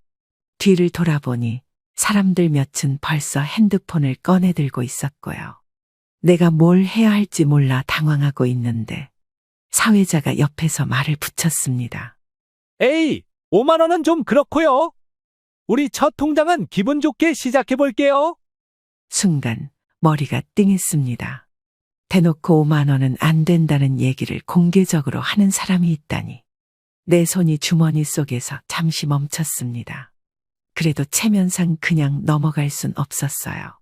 뒤를 돌아보니 사람들 몇은 벌써 핸드폰을 꺼내 들고 있었고요. 내가 뭘 해야 할지 몰라 당황하고 있는데 사회자가 옆에서 말을 붙였습니다. 에이, 5만 원은 좀 그렇고요. 우리 첫 통장은 기분 좋게 시작해 볼게요. 순간 머리가 띵했습니다. 대놓고 5만 원은 안 된다는 얘기를 공개적으로 하는 사람이 있다니. 내 손이 주머니 속에서 잠시 멈췄습니다. 그래도 체면상 그냥 넘어갈 순 없었어요.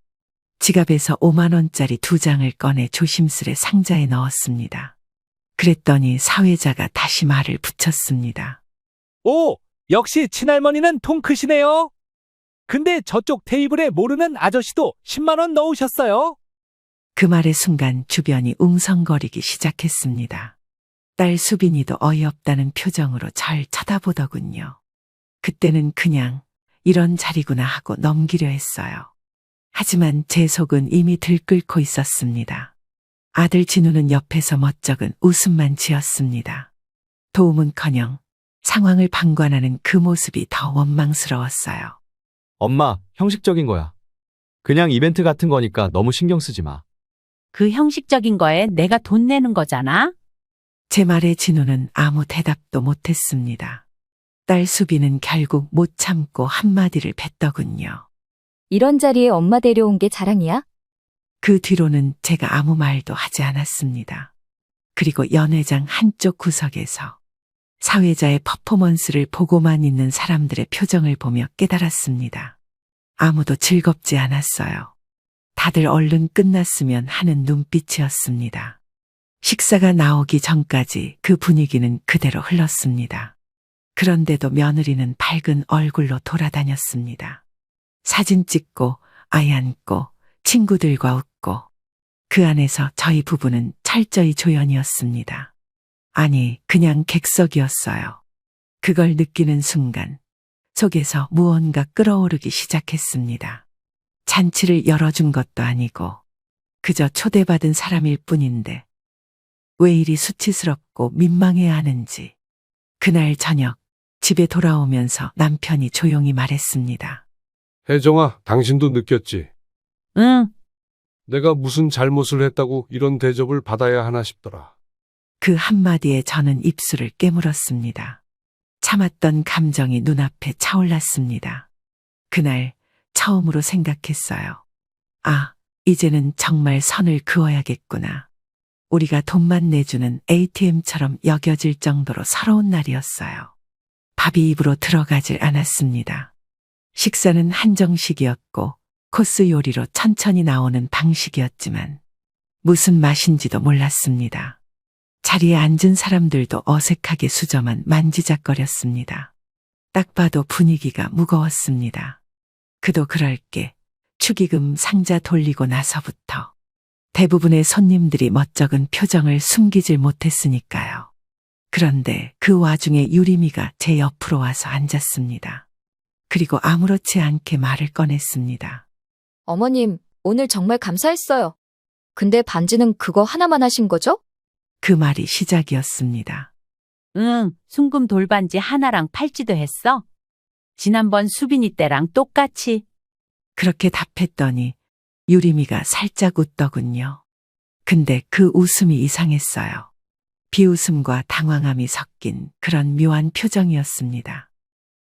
지갑에서 5만 원짜리 2장을 꺼내 조심스레 상자에 넣었습니다. 그랬더니 사회자가 다시 말을 붙였습니다. 오, 역시 친할머니는 통 크시네요. 근데 저쪽 테이블에 모르는 아저씨도 10만 원 넣으셨어요. 그 말의 순간 주변이 웅성거리기 시작했습니다. 딸 수빈이도 어이없다는 표정으로 절 쳐다보더군요. 그때는 그냥 이런 자리구나 하고 넘기려 했어요. 하지만 제 속은 이미 들끓고 있었습니다. 아들 진우는 옆에서 멋쩍은 웃음만 지었습니다. 도움은커녕 상황을 방관하는 그 모습이 더 원망스러웠어요. 엄마, 형식적인 거야. 그냥 이벤트 같은 거니까 너무 신경 쓰지 마. 그 형식적인 거에 내가 돈 내는 거잖아? 제 말에 진우는 아무 대답도 못했습니다. 딸 수비는 결국 못 참고 한마디를 뱉더군요. 이런 자리에 엄마 데려온 게 자랑이야? 그 뒤로는 제가 아무 말도 하지 않았습니다. 그리고 연회장 한쪽 구석에서 사회자의 퍼포먼스를 보고만 있는 사람들의 표정을 보며 깨달았습니다. 아무도 즐겁지 않았어요. 다들 얼른 끝났으면 하는 눈빛이었습니다. 식사가 나오기 전까지 그 분위기는 그대로 흘렀습니다. 그런데도 며느리는 밝은 얼굴로 돌아다녔습니다. 사진 찍고 아이 안고 친구들과 웃고 그 안에서 저희 부부는 철저히 조연이었습니다. 아니, 그냥 객석이었어요. 그걸 느끼는 순간 속에서 무언가 끓어오르기 시작했습니다. 잔치를 열어준 것도 아니고 그저 초대받은 사람일 뿐인데 왜 이리 수치스럽고 민망해야 하는지. 그날 저녁 집에 돌아오면서 남편이 조용히 말했습니다. 혜정아, 당신도 느꼈지? 응. 내가 무슨 잘못을 했다고 이런 대접을 받아야 하나 싶더라. 그 한마디에 저는 입술을 깨물었습니다. 참았던 감정이 눈앞에 차올랐습니다. 그날 처음으로 생각했어요. 아, 이제는 정말 선을 그어야겠구나. 우리가 돈만 내주는 ATM처럼 여겨질 정도로 서러운 날이었어요. 밥이 입으로 들어가질 않았습니다. 식사는 한정식이었고 코스 요리로 천천히 나오는 방식이었지만 무슨 맛인지도 몰랐습니다. 자리에 앉은 사람들도 어색하게 수저만 만지작거렸습니다. 딱 봐도 분위기가 무거웠습니다. 그도 그럴 게 축의금 상자 돌리고 나서부터 대부분의 손님들이 멋쩍은 표정을 숨기질 못했으니까요. 그런데 그 와중에 유리미가 제 옆으로 와서 앉았습니다. 그리고 아무렇지 않게 말을 꺼냈습니다. 어머님, 오늘 정말 감사했어요. 근데 반지는 그거 하나만 하신 거죠? 그 말이 시작이었습니다. 응, 순금 돌반지 하나랑 팔찌도 했어. 지난번 수빈이 때랑 똑같이. 그렇게 답했더니 유리미가 살짝 웃더군요. 근데 그 웃음이 이상했어요. 비웃음과 당황함이 섞인 그런 묘한 표정이었습니다.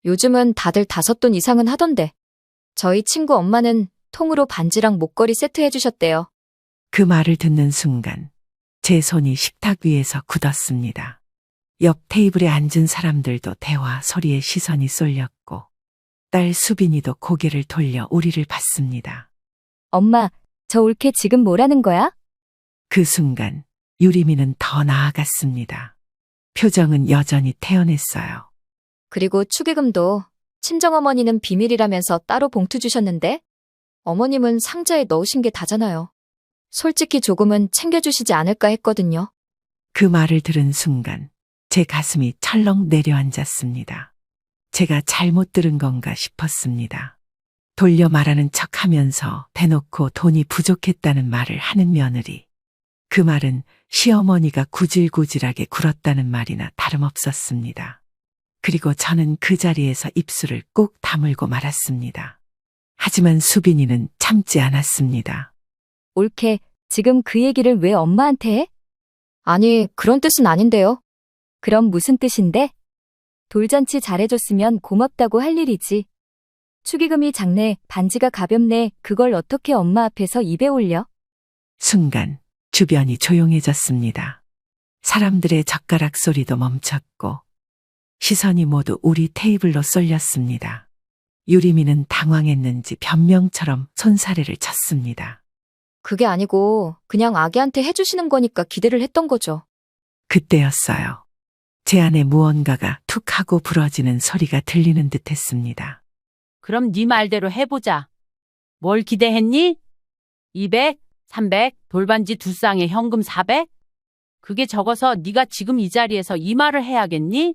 요즘은 다들 5돈 이상은 하던데. 저희 친구 엄마는 통으로 반지랑 목걸이 세트 해주셨대요. 그 말을 듣는 순간 제 손이 식탁 위에서 굳었습니다. 옆 테이블에 앉은 사람들도 대화 소리에 시선이 쏠렸고 딸 수빈이도 고개를 돌려 우리를 봤습니다. 엄마, 저 올케 지금 뭐라는 거야? 그 순간 유리미는 더 나아갔습니다. 표정은 여전히 태연했어요. 그리고 축의금도 친정어머니는 비밀이라면서 따로 봉투 주셨는데 어머님은 상자에 넣으신 게 다잖아요. 솔직히 조금은 챙겨주시지 않을까 했거든요. 그 말을 들은 순간 제 가슴이 철렁 내려앉았습니다. 제가 잘못 들은 건가 싶었습니다. 돌려 말하는 척하면서 대놓고 돈이 부족했다는 말을 하는 며느리. 그 말은 시어머니가 구질구질하게 굴었다는 말이나 다름없었습니다. 그리고 저는 그 자리에서 입술을 꾹 다물고 말았습니다. 하지만 수빈이는 참지 않았습니다. 올케, 지금 그 얘기를 왜 엄마한테 해? 아니, 그런 뜻은 아닌데요. 그럼 무슨 뜻인데? 돌잔치 잘해줬으면 고맙다고 할 일이지. 축의금이 작네, 반지가 가볍네, 그걸 어떻게 엄마 앞에서 입에 올려? 순간 주변이 조용해졌습니다. 사람들의 젓가락 소리도 멈췄고 시선이 모두 우리 테이블로 쏠렸습니다. 유리미는 당황했는지 변명처럼 손사래를 쳤습니다. 그게 아니고 그냥 아기한테 해주시는 거니까 기대를 했던 거죠. 그때였어요. 제 안에 무언가가 툭 하고 부러지는 소리가 들리는 듯 했습니다. 그럼 네 말대로 해보자. 뭘 기대했니? 200, 300, 돌반지 2쌍에 현금 400? 그게 적어서 네가 지금 이 자리에서 이 말을 해야겠니?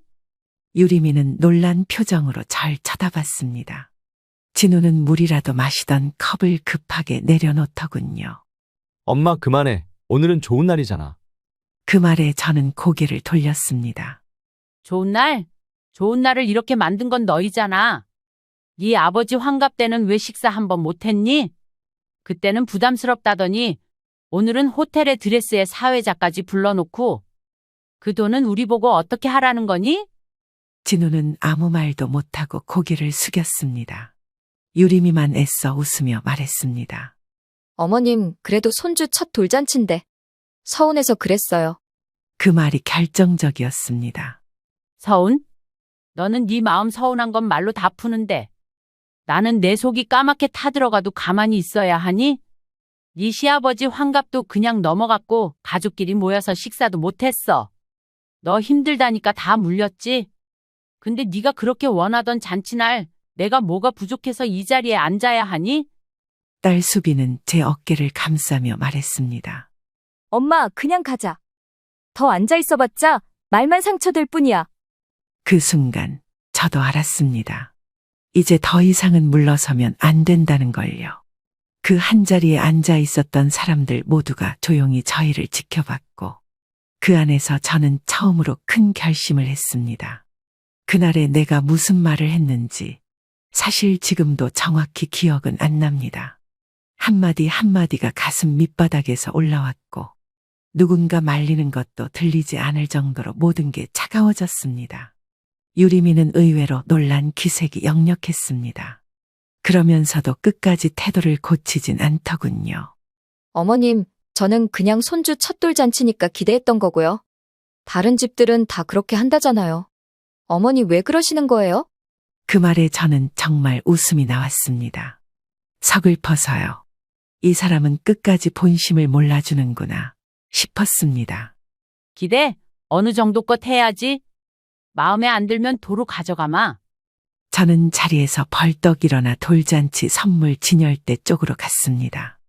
유리미는 놀란 표정으로 절 쳐다봤습니다. 진우는 물이라도 마시던 컵을 급하게 내려놓더군요. 엄마 그만해. 오늘은 좋은 날이잖아. 그 말에 저는 고개를 돌렸습니다. 좋은 날? 좋은 날을 이렇게 만든 건 너희잖아. 네 아버지 환갑 때는 왜 식사 한번 못했니? 그때는 부담스럽다더니 오늘은 호텔의 드레스에 사회자까지 불러놓고 그 돈은 우리 보고 어떻게 하라는 거니? 진우는 아무 말도 못하고 고개를 숙였습니다. 유림이만 애써 웃으며 말했습니다. 어머님, 그래도 손주 첫 돌잔치인데. 서운해서 그랬어요. 그 말이 결정적이었습니다. 서운? 너는 네 마음 서운한 건 말로 다 푸는데 나는 내 속이 까맣게 타들어가도 가만히 있어야 하니? 네 시아버지 환갑도 그냥 넘어갔고 가족끼리 모여서 식사도 못했어. 너 힘들다니까 다 물렸지? 근데 네가 그렇게 원하던 잔치날 내가 뭐가 부족해서 이 자리에 앉아야 하니? 딸 수비는 제 어깨를 감싸며 말했습니다. 엄마, 그냥 가자. 더 앉아 있어봤자 말만 상처될 뿐이야. 그 순간 저도 알았습니다. 이제 더 이상은 물러서면 안 된다는 걸요. 그 한자리에 앉아 있었던 사람들 모두가 조용히 저희를 지켜봤고 그 안에서 저는 처음으로 큰 결심을 했습니다. 그날에 내가 무슨 말을 했는지 사실 지금도 정확히 기억은 안 납니다. 한마디 한마디가 가슴 밑바닥에서 올라왔고 누군가 말리는 것도 들리지 않을 정도로 모든 게 차가워졌습니다. 유리미는 의외로 놀란 기색이 역력했습니다. 그러면서도 끝까지 태도를 고치진 않더군요. 어머님, 저는 그냥 손주 첫 돌잔치니까 기대했던 거고요. 다른 집들은 다 그렇게 한다잖아요. 어머니 왜 그러시는 거예요? 그 말에 저는 정말 웃음이 나왔습니다. 서글퍼서요. 이 사람은 끝까지 본심을 몰라주는구나 싶었습니다. 기대? 어느 정도껏 해야지? 마음에 안 들면 도로 가져가마. 저는 자리에서 벌떡 일어나 돌잔치 선물 진열대 쪽으로 갔습니다.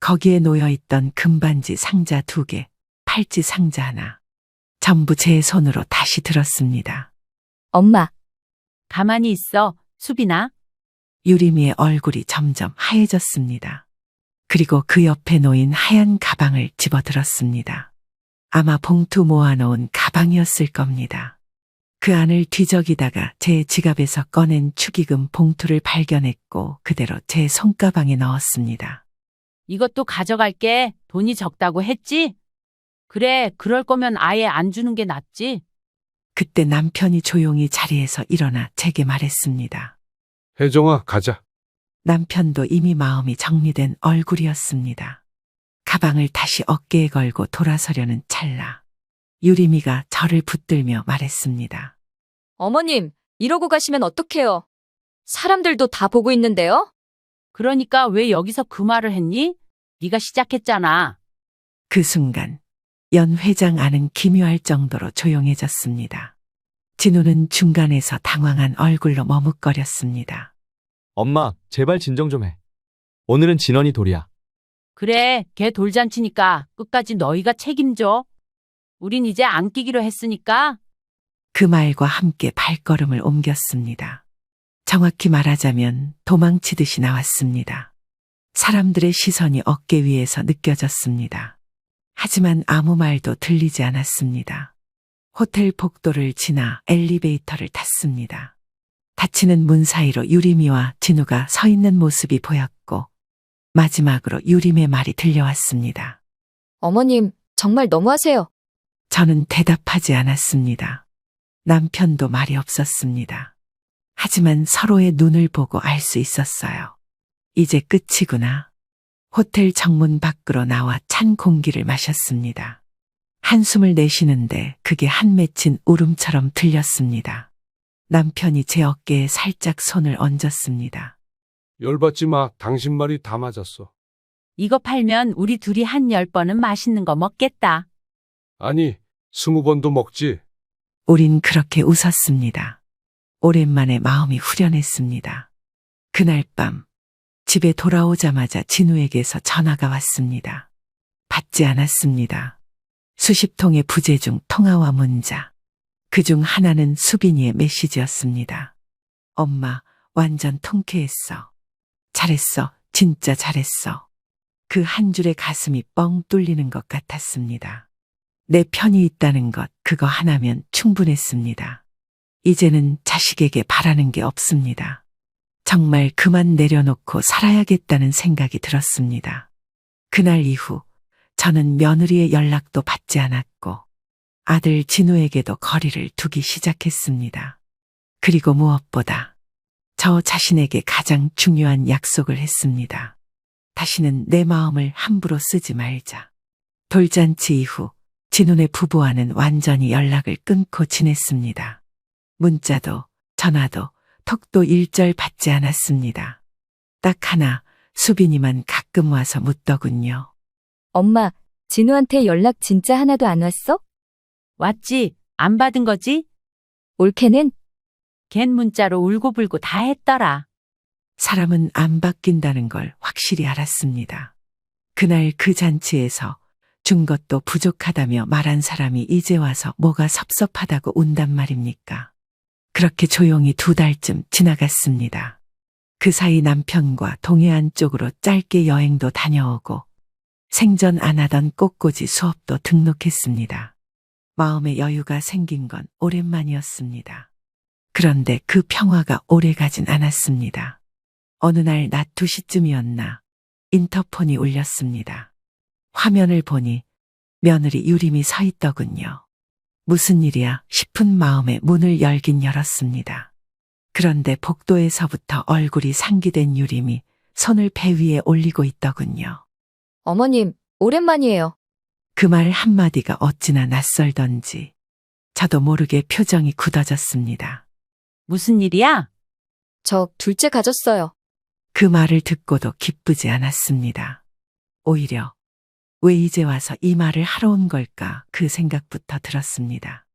거기에 놓여있던 금반지 상자 2개, 팔찌 상자 하나. 전부 제 손으로 다시 들었습니다. 엄마. 가만히 있어, 수빈아. 유리미의 얼굴이 점점 하얘졌습니다. 그리고 그 옆에 놓인 하얀 가방을 집어들었습니다. 아마 봉투 모아놓은 가방이었을 겁니다. 그 안을 뒤적이다가 제 지갑에서 꺼낸 축의금 봉투를 발견했고 그대로 제 손가방에 넣었습니다. 이것도 가져갈게. 돈이 적다고 했지? 그래, 그럴 거면 아예 안 주는 게 낫지. 그때 남편이 조용히 자리에서 일어나 제게 말했습니다. 혜정아, 가자. 남편도 이미 마음이 정리된 얼굴이었습니다. 가방을 다시 어깨에 걸고 돌아서려는 찰나 유리미가 저를 붙들며 말했습니다. 어머님, 이러고 가시면 어떡해요? 사람들도 다 보고 있는데요? 그러니까 왜 여기서 그 말을 했니? 네가 시작했잖아. 그 순간 연 회장 안은 기묘할 정도로 조용해졌습니다. 진우는 중간에서 당황한 얼굴로 머뭇거렸습니다. 엄마, 제발 진정 좀 해. 오늘은 진원이 돌이야. 그래, 걔 돌잔치니까 끝까지 너희가 책임져. 우린 이제 안 끼기로 했으니까. 그 말과 함께 발걸음을 옮겼습니다. 정확히 말하자면 도망치듯이 나왔습니다. 사람들의 시선이 어깨 위에서 느껴졌습니다. 하지만 아무 말도 들리지 않았습니다. 호텔 복도를 지나 엘리베이터를 탔습니다. 닫히는 문 사이로 유리미와 진우가 서 있는 모습이 보였고 마지막으로 유림의 말이 들려왔습니다. 어머님, 정말 너무하세요. 저는 대답하지 않았습니다. 남편도 말이 없었습니다. 하지만 서로의 눈을 보고 알 수 있었어요. 이제 끝이구나. 호텔 정문 밖으로 나와 찬 공기를 마셨습니다. 한숨을 내쉬는데 그게 한 맺힌 울음처럼 들렸습니다. 남편이 제 어깨에 살짝 손을 얹었습니다. 열받지 마. 당신 말이 다 맞았어. 이거 팔면 우리 둘이 한 10번은 맛있는 거 먹겠다. 아니, 20번도 먹지. 우린 그렇게 웃었습니다. 오랜만에 마음이 후련했습니다. 그날 밤 집에 돌아오자마자 진우에게서 전화가 왔습니다. 받지 않았습니다. 수십 통의 부재 중 통화와 문자. 그중 하나는 수빈이의 메시지였습니다. 엄마, 완전 통쾌했어. 잘했어. 진짜 잘했어. 그 한 줄에 가슴이 뻥 뚫리는 것 같았습니다. 내 편이 있다는 것, 그거 하나면 충분했습니다. 이제는 자식에게 바라는 게 없습니다. 정말 그만 내려놓고 살아야겠다는 생각이 들었습니다. 그날 이후 저는 며느리의 연락도 받지 않았고 아들 진우에게도 거리를 두기 시작했습니다. 그리고 무엇보다 저 자신에게 가장 중요한 약속을 했습니다. 다시는 내 마음을 함부로 쓰지 말자. 돌잔치 이후 진훈의 부부와는 완전히 연락을 끊고 지냈습니다. 문자도 전화도 톡도 일절 받지 않았습니다. 딱 하나 수빈이만 가끔 와서 묻더군요. 엄마, 진우한테 연락 진짜 하나도 안 왔어? 왔지? 안 받은 거지? 올케는? 걘 문자로 울고불고 다 했더라. 사람은 안 바뀐다는 걸 확실히 알았습니다. 그날 그 잔치에서 준 것도 부족하다며 말한 사람이 이제 와서 뭐가 섭섭하다고 운단 말입니까? 그렇게 조용히 2달쯤 지나갔습니다. 그 사이 남편과 동해안 쪽으로 짧게 여행도 다녀오고 생전 안 하던 꽃꽂이 수업도 등록했습니다. 마음의 여유가 생긴 건 오랜만이었습니다. 그런데 그 평화가 오래가진 않았습니다. 어느 날 낮 2시쯤이었나 인터폰이 울렸습니다. 화면을 보니 며느리 유림이 서 있더군요. 무슨 일이야 싶은 마음에 문을 열긴 열었습니다. 그런데 복도에서부터 얼굴이 상기된 유림이 손을 배 위에 올리고 있더군요. 어머님, 오랜만이에요. 그 말 한마디가 어찌나 낯설던지 저도 모르게 표정이 굳어졌습니다. 무슨 일이야? 저 둘째 가졌어요. 그 말을 듣고도 기쁘지 않았습니다. 오히려 왜 이제 와서 이 말을 하러 온 걸까 그 생각부터 들었습니다.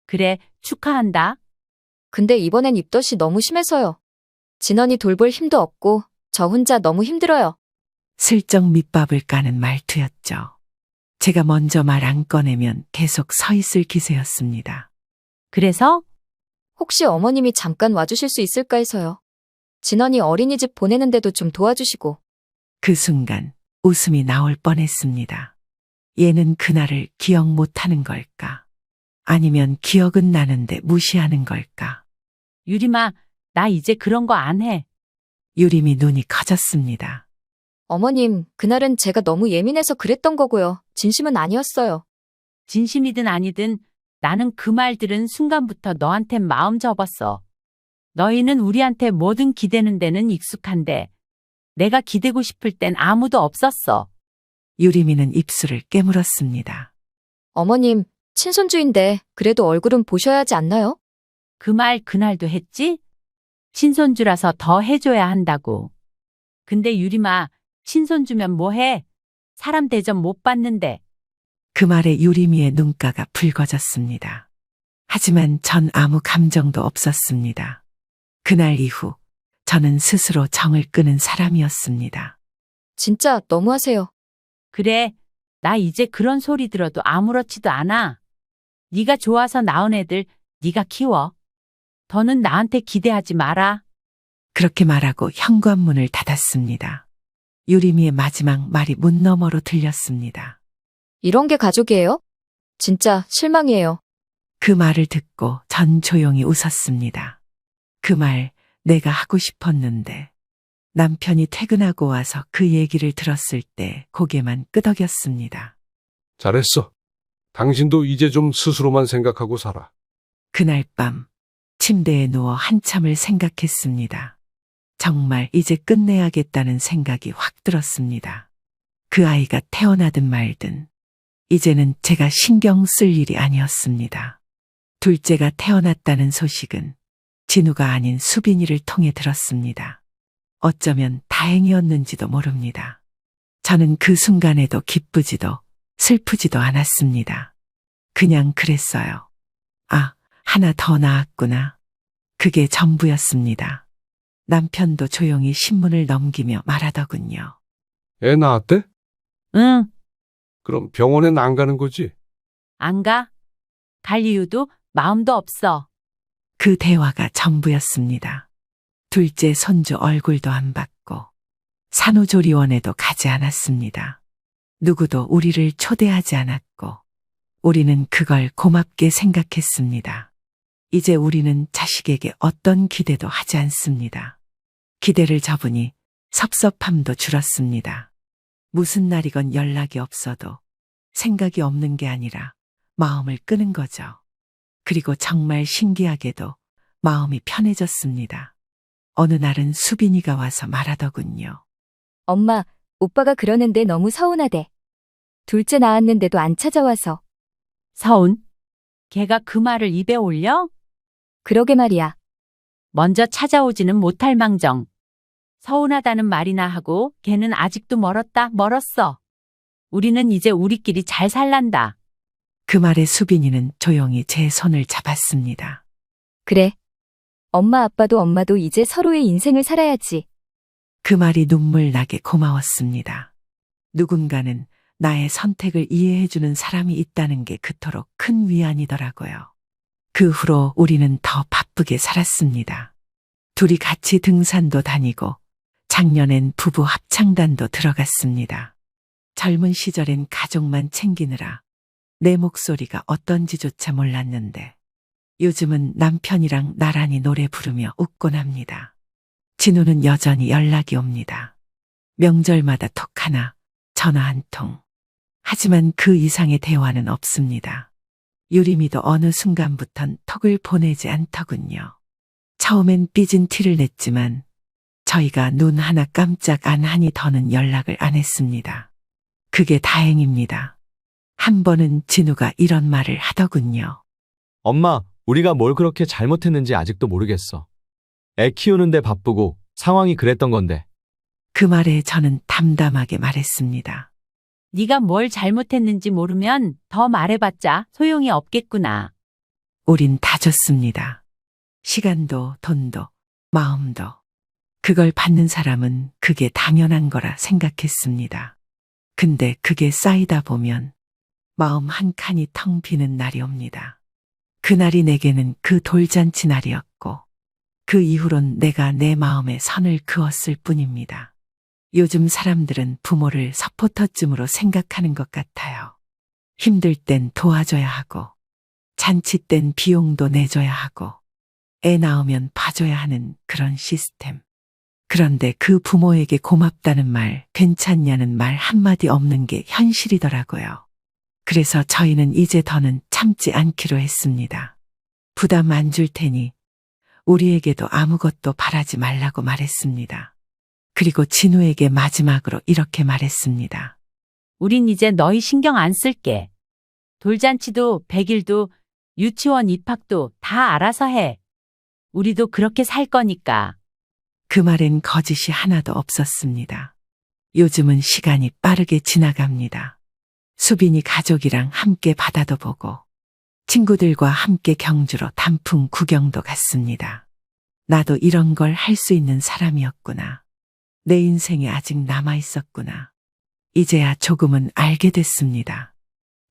그래, 축하한다. 근데 이번엔 입덧이 너무 심해서요. 진원이 돌볼 힘도 없고 저 혼자 너무 힘들어요. 슬쩍 밑밥을 까는 말투였죠. 제가 먼저 말 안 꺼내면 계속 서 있을 기세였습니다. 그래서? 혹시 어머님이 잠깐 와주실 수 있을까 해서요. 진원이 어린이집 보내는데도 좀 도와주시고. 그 순간 웃음이 나올 뻔했습니다. 얘는 그날을 기억 못하는 걸까? 아니면 기억은 나는데 무시하는 걸까? 유림아, 나 이제 그런 거 안 해. 유림이 눈이 커졌습니다. 어머님, 그날은 제가 너무 예민해서 그랬던 거고요. 진심은 아니었어요. 진심이든 아니든 나는 그 말 들은 순간부터 너한텐 마음 접었어. 너희는 우리한테 뭐든 기대는 데는 익숙한데 내가 기대고 싶을 땐 아무도 없었어. 유림이는 입술을 깨물었습니다. 어머님, 친손주인데 그래도 얼굴은 보셔야 하지 않나요? 그 말 그날도 했지? 친손주라서 더 해줘야 한다고. 근데 유림아, 친손주면 뭐해? 사람 대접 못 받는데. 그 말에 유림이의 눈가가 붉어졌습니다. 하지만 전 아무 감정도 없었습니다. 그날 이후 저는 스스로 정을 끄는 사람이었습니다. 진짜 너무하세요. 그래, 나 이제 그런 소리 들어도 아무렇지도 않아. 네가 좋아서 낳은 애들 네가 키워. 더는 나한테 기대하지 마라. 그렇게 말하고 현관문을 닫았습니다. 유림이의 마지막 말이 문 너머로 들렸습니다. 이런 게 가족이에요? 진짜 실망이에요. 그 말을 듣고 전 조용히 웃었습니다. 그 말 내가 하고 싶었는데 남편이 퇴근하고 와서 그 얘기를 들었을 때 고개만 끄덕였습니다. 잘했어. 당신도 이제 좀 스스로만 생각하고 살아. 그날 밤 침대에 누워 한참을 생각했습니다. 정말 이제 끝내야겠다는 생각이 확 들었습니다. 그 아이가 태어나든 말든 이제는 제가 신경 쓸 일이 아니었습니다. 둘째가 태어났다는 소식은 진우가 아닌 수빈이를 통해 들었습니다. 어쩌면 다행이었는지도 모릅니다. 저는 그 순간에도 기쁘지도 슬프지도 않았습니다. 그냥 그랬어요. 아, 하나 더 낳았구나. 그게 전부였습니다. 남편도 조용히 신문을 넘기며 말하더군요. 애 낳았대? 응, 그럼 병원엔 안 가는 거지? 안 가. 갈 이유도 마음도 없어. 그 대화가 전부였습니다. 둘째 손주 얼굴도 안 봤고 산후조리원에도 가지 않았습니다. 누구도 우리를 초대하지 않았고 우리는 그걸 고맙게 생각했습니다. 이제 우리는 자식에게 어떤 기대도 하지 않습니다. 기대를 접으니 섭섭함도 줄었습니다. 무슨 날이건 연락이 없어도 생각이 없는 게 아니라 마음을 끄는 거죠. 그리고 정말 신기하게도 마음이 편해졌습니다. 어느 날은 수빈이가 와서 말하더군요. 엄마, 오빠가 그러는데 너무 서운하대. 둘째 낳았는데도 안 찾아와서. 서운? 걔가 그 말을 입에 올려? 그러게 말이야. 먼저 찾아오지는 못할 망정. 서운하다는 말이나 하고 걔는 아직도 멀었어. 우리는 이제 우리끼리 잘 살란다. 그 말에 수빈이는 조용히 제 손을 잡았습니다. 그래. 엄마 아빠도 엄마도 이제 서로의 인생을 살아야지. 그 말이 눈물 나게 고마웠습니다. 누군가는 나의 선택을 이해해주는 사람이 있다는 게 그토록 큰 위안이더라고요. 그 후로 우리는 더 바쁘게 살았습니다. 둘이 같이 등산도 다니고 작년엔 부부 합창단도 들어갔습니다. 젊은 시절엔 가족만 챙기느라 내 목소리가 어떤지조차 몰랐는데 요즘은 남편이랑 나란히 노래 부르며 웃곤 합니다. 진우는 여전히 연락이 옵니다. 명절마다 톡 하나, 전화 한 통. 하지만 그 이상의 대화는 없습니다. 유림이도 어느 순간부턴 톡을 보내지 않더군요. 처음엔 삐진 티를 냈지만 저희가 눈 하나 깜짝 안 하니 더는 연락을 안 했습니다. 그게 다행입니다. 한 번은 진우가 이런 말을 하더군요. 엄마, 우리가 뭘 그렇게 잘못했는지 아직도 모르겠어. 애 키우는데 바쁘고 상황이 그랬던 건데. 그 말에 저는 담담하게 말했습니다. 네가 뭘 잘못했는지 모르면 더 말해봤자 소용이 없겠구나. 우린 다 줬습니다. 시간도 돈도 마음도. 그걸 받는 사람은 그게 당연한 거라 생각했습니다. 근데 그게 쌓이다 보면 마음 한 칸이 텅 비는 날이 옵니다. 그날이 내게는 그 돌잔치 날이었고 그 이후론 내가 내 마음에 선을 그었을 뿐입니다. 요즘 사람들은 부모를 서포터쯤으로 생각하는 것 같아요. 힘들 땐 도와줘야 하고 잔치 땐 비용도 내줘야 하고 애 낳으면 봐줘야 하는 그런 시스템. 그런데 그 부모에게 고맙다는 말, 괜찮냐는 말 한마디 없는 게 현실이더라고요. 그래서 저희는 이제 더는 참지 않기로 했습니다. 부담 안 줄 테니 우리에게도 아무것도 바라지 말라고 말했습니다. 그리고 진우에게 마지막으로 이렇게 말했습니다. 우린 이제 너희 신경 안 쓸게. 돌잔치도 100일도 유치원 입학도 다 알아서 해. 우리도 그렇게 살 거니까. 그 말엔 거짓이 하나도 없었습니다. 요즘은 시간이 빠르게 지나갑니다. 수빈이 가족이랑 함께 바다도 보고 친구들과 함께 경주로 단풍 구경도 갔습니다. 나도 이런 걸 할 수 있는 사람이었구나. 내 인생에 아직 남아 있었구나. 이제야 조금은 알게 됐습니다.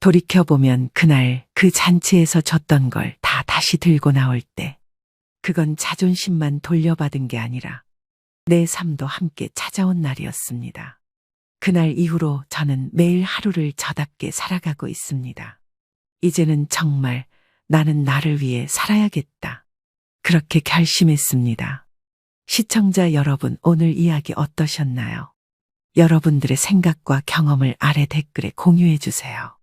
돌이켜보면 그날 그 잔치에서 줬던 걸 다 다시 들고 나올 때 그건 자존심만 돌려받은 게 아니라 내 삶도 함께 찾아온 날이었습니다. 그날 이후로 저는 매일 하루를 저답게 살아가고 있습니다. 이제는 정말 나는 나를 위해 살아야겠다. 그렇게 결심했습니다. 시청자 여러분, 오늘 이야기 어떠셨나요? 여러분들의 생각과 경험을 아래 댓글에 공유해 주세요.